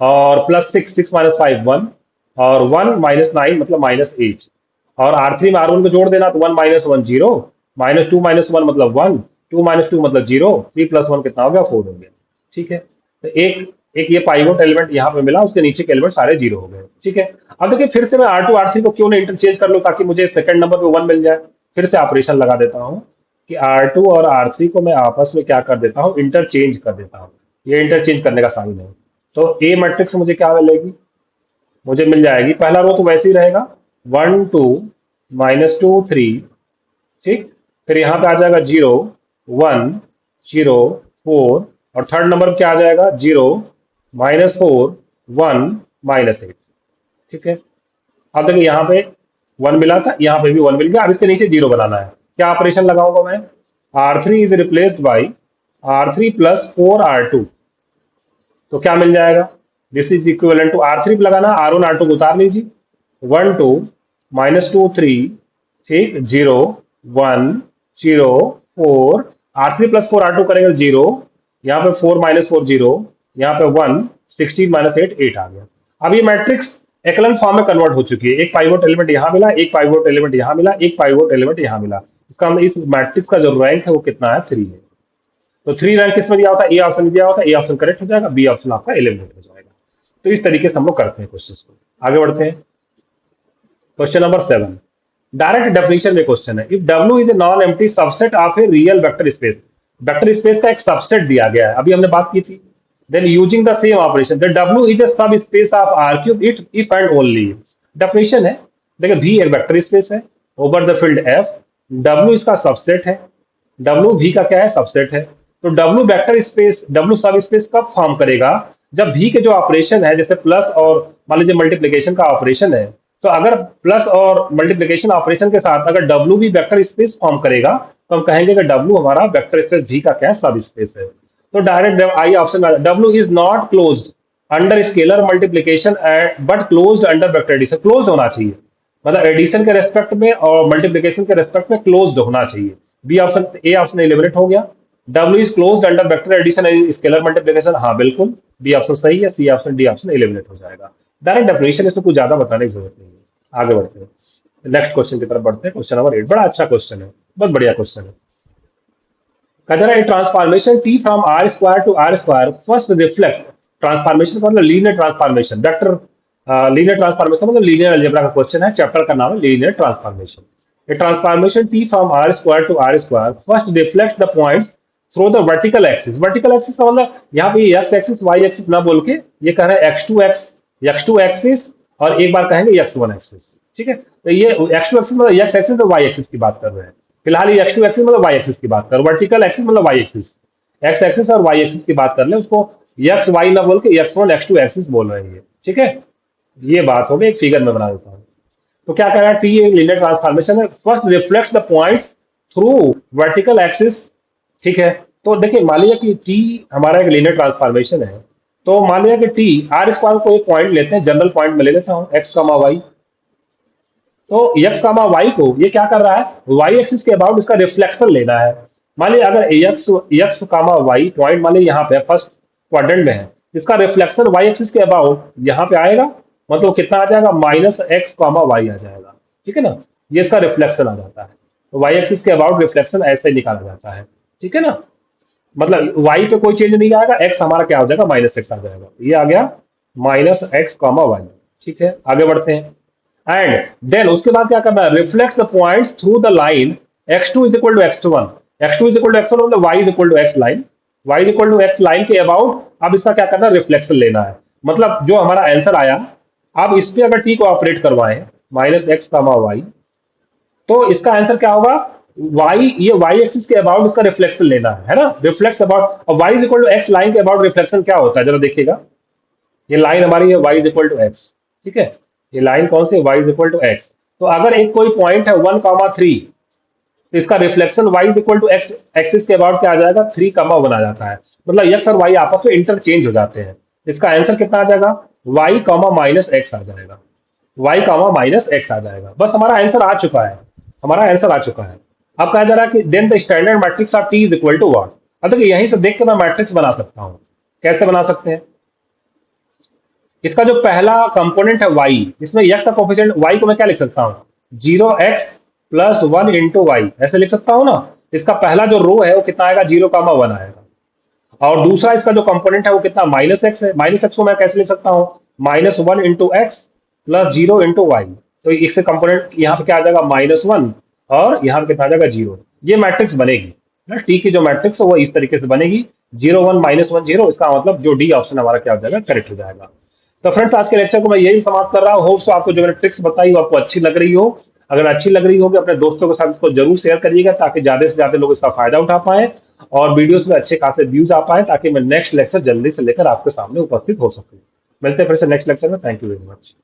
और +6 6 -5 1, और 1 -9 मतलब -8, और R3 में R1 को जोड़ देना, तो 1 -1 0, -2 -1 मतलब 1, 2 -2 मतलब 0, 3 + 1 कितना हो गया? 4 हो गया। ठीक है, तो एक एक ये पाइवोट एलिमेंट यहाँ पे मिला, उसके नीचे के एलिमेंट सारे 0 हो गए। ठीक है, अब देखिए फिर से मैं R2 R3 को क्यों नहीं इंटरचेंज कर लूं, ताकि मुझे सेकंड नंबर पे 1 मिल जाए। फिर से ऑपरेशन लगा देता हूँ कि R2 और R3 को मैं आपस में क्या कर देता हूँ? इंटरचेंज कर देता हूँ। ये इंटरचेंज करने का साइन है। तो ए मैट्रिक्स मुझे क्या मिलेगी? मुझे मिल जाएगी, पहला रो तो वैसे ही रहेगा, 1 2 -2 3, ठीक। फिर यहाँ पे आ जाएगा 0 1 0 4, और थर्ड नंबर क्या आ जाएगा? 0 -4 1 -8। ठीक है, अब देखिए यहाँ पे 1 मिला था, यहाँ पे भी 1 मिल गया। अब इसके नीचे 0 बनाना है, क्या ऑपरेशन लगाऊंगा मैं? R3 is replaced by R3 + 4R2। तो क्या मिल जाएगा? This is equivalent to, R3 पे लगाना, R1 R2 को उतार लीजिए। 1 2 -2 3, ठीक, 0 1 0 4, R3 + 4R2 करेंगे 0, यहाँ पे 4 -4 0, यहाँ पे 1 16 -8 8 आ गया। अब ये मैट्रिक्स एकलन फॉर्म में कन्वर्ट हो चुकी है। एक पाइवोट एलिमेंट यहाँ मिला, एक पाइवोट एलिमेंट यहाँ मिला, एक पाइवोट एलिमेंट यहाँ मिला। इसका मतलब इस मैट्रिक्स का जो रैंक है वो कितना है? 3 है। तो 3 रैंक किसमें दिया होता है? ए ऑप्शन में दिया होता है। ए ऑप्शन करेक्ट हो जाएगा, बी ऑप्शन आपका एलिमिनेट हो जाएगा। तो इस तरीके से हम लोग करते हैं क्वेश्चन को। आगे बढ़ते हैं, क्वेश्चन नंबर 7। डायरेक्ट डेफिनेशन में क्वेश्चन है, if W is a non empty subset of a real vector space. Vector space का एक सबसेट दिया गया है, अभी हमने बात की थी। Then using the same operation, the W is a subspace of R3 it if and only. Definition है, देखिए V एक वेक्टर स्पेस है over the field F, W इसका सबसेट है, W V का क्या है? सबसेट है। तो W वेक्टर स्पेस, W सब स्पेस कब फॉर्म करेगा? जब V के जो ऑपरेशन है, जैसे प्लस और मान लीजिए मल्टीप्लिकेशन का ऑपरेशन है, तो अगर प्लस और मल्टीप्लिकेशन ऑपरेशन के साथ अगर W भी वेक्टर स्पेस फॉर्म करेगा, तो हम कहेंगे कि W हमारा वेक्टर स्पेस V का क्या है? सब स्पेस है। तो डायरेक्ट आई ऑप्शन में W is not closed under scalar multiplication but closed under vector addition. Close होना चाहिए, मतलब एडिशन के रेस्पेक्ट में और मल्टीप्लिकेशन के रेस्पेक्ट में क्लोज्ड होना चाहिए। B option, A option eliminate हो गया। W is closed under vector addition and scalar multiplication, हाँ बिल्कुल, बी ऑप्शन सही है। C option, D option eliminate हो जाएगा। डायरेक्ट डेफिनेशन, इसमें कुछ ज्यादा बताने की जरूरत नहीं है। आगे बढ़ते हैं, नेक्स्ट क्वेश्चन की तरफ बढ़ते हैं। क्वेश्चन नंबर 8 बड़ा अच्छा क्वेश्चन है, बहुत बढ़िया क्वेश्चन है। कह transformation T from R square to R square first reflect. Transformation का मतलब linear transformation, vector linear transformation मतलब लीनियर अलजेब्रा का क्वेश्चन है, चैप्टर का नाम है linear transformation. A transformation T from R square to R square first reflects the points through the vertical axis। vertical axis का मतलब यहाँ पे x axis y axis ना बोल के ये कह रहे हैं x2 axis, और एक बार कहेंगे x1 axis। ठीक है, तो ये x2 axis मतलब x axis और y axis की बात कर रहे हैं। फिलहाल ये x2 axis मतलब y axis की बात कर, वर्टिकल एक्सिस मतलब y axis, x axis और y axis की बात कर ले, उसको x y ना बोल के x1 x2 axis बोल रहे हैं। ठीक है, ये बात हो गई, एक फिगर में बना देता हूँ। तो क्या कह रहा है? टी एक लीनियर ट्रांसफॉर्मेशन है, first reflect the points through vertical axis. ठीक है, तो देखिए मान लिया कि टी हमारा एक लीनियर ट्रांसफॉर्मेशन है, तो मान लिया कि टी आर स्क्वायर को एक पॉइंट लेते हैं, जनरल पॉइंट में ले लेता हूं एक्स कामा वाई। तो एक्स कामा वाई को ये क्या कर रहा है? वाई एक्सिस के अबाउट इसका रिफ्लेक्शन लेना है। मान लिया अगर एक्स कामा वाई पॉइंट मान लिया यहाँ पे फर्स्ट क्वाड्रेंट में है, इसका रिफ्लेक्शन वाई एक्सिस के अबाउट यहाँ पे आएगा, मतलब कितना आ जाएगा, माइनस एक्स कॉमा वाई आ जाएगा। ठीक है ना, ये इसका रिफ्लेक्शन आ जाता है। तो वाई एक्सिस के अबाउट रिफ्लेक्शन ऐसे निकाला जाता है। ठीक है ना, मतलब वाई पे कोई चेंज नहीं आएगा, एक्स हमारा क्या हो जाएगा, माइनस एक्स आ जाएगा। ये आ गया माइनस एक्स कॉमा वाई। ठीक है, आगे बढ़ते हैं। एंड देन उसके बाद क्या करना है, reflect the points through the line x2 is equal to x1, x2 is equal to x1 मतलब y is equal to x line, y is equal to x line के अबाउट अब इसका क्या करना है, रिफ्लेक्शन लेना है। मतलब जो हमारा आंसर आया, आप इस पे अगर टी को ऑपरेट करवाएं, माइनस एक्स कॉमा वाई, तो इसका आंसर क्या होगा, y, ये y एक्सिस के अबाउट इसका रिफ्लेक्शन लेना है ना, रिफ्लेक्स अबाउट। और y is equal to x line के अबाउट रिफ्लेक्शन क्या होता है, जरा देखिएगा। ये लाइन हमारी है y is equal to x। ठीक है, ये लाइन कौन सी है, y is equal to x। तो अगर एक कोई पॉइंट है 1,3, तो इसका reflection y is equal to x axis के अबाउट क्या आ जाएगा, 3,1 आ जाता है। मतलब x और y आपस में इंटरचेंज हो जाते हैं। इसका आंसर कितना आ जाएगा, y माइनस एक्स आ जाएगा, y माइनस एक्स आ जाएगा। बस हमारा आंसर आ चुका है, हमारा आंसर आ चुका है। अब कहा जा रहा है कि then the standard matrix of T is equal to what. अब देखिए यहीं से देख के मैं मैट्रिक्स बना सकता हूँ। कैसे बना सकते हैं, इसका जो पहला कंपोनेंट है y, इसमें x का कोफिशिएंट y को मैं क्या लिख सकता हूँ, 0x प्लस 1 इंटू वाई, ऐसे लिख सकता हूँ ना। इसका पहला जो रो है वो कितना आएगा, 0,1 आएगा। और दूसरा इसका जो कंपोनेंट है वो कितना, माइनस एक्स है। माइनस एक्स को मैं कैसे लिख सकता हूँ, -1 into x plus 0 into y. तो इससे कंपोनेंट यहाँ पे क्या आ जाएगा, -1, और यहाँ पे कितना आ जाएगा, 0। ये मैट्रिक्स बनेगी ना, टी की जो मैट्रिक्स है वो इस तरीके से बनेगी, 0 1 -1 0। इसका मतलब जो डी ऑप्शन हमारा क्या हो जाएगा, करेक्ट हो जाएगा। तो फ्रेंड्स आज के लेक्चर को मैं यही समाप्त कर रहा हूँ। होप सो आपको जो मैंने ट्रिक्स बताई वो आपको अच्छी लग रही हो। अगर अच्छी लग रही होगी अपने दोस्तों के साथ इसको जरूर शेयर करिएगा, ताकि ज्यादा से ज्यादा लोग इसका फायदा उठा पाए और वीडियोस में अच्छे खासे व्यूज आ पाए, ताकि मैं नेक्स्ट लेक्चर जल्दी से लेकर आपके सामने उपस्थित हो सकूं। मिलते हैं फिर से नेक्स्ट लेक्चर में। Thank you very much.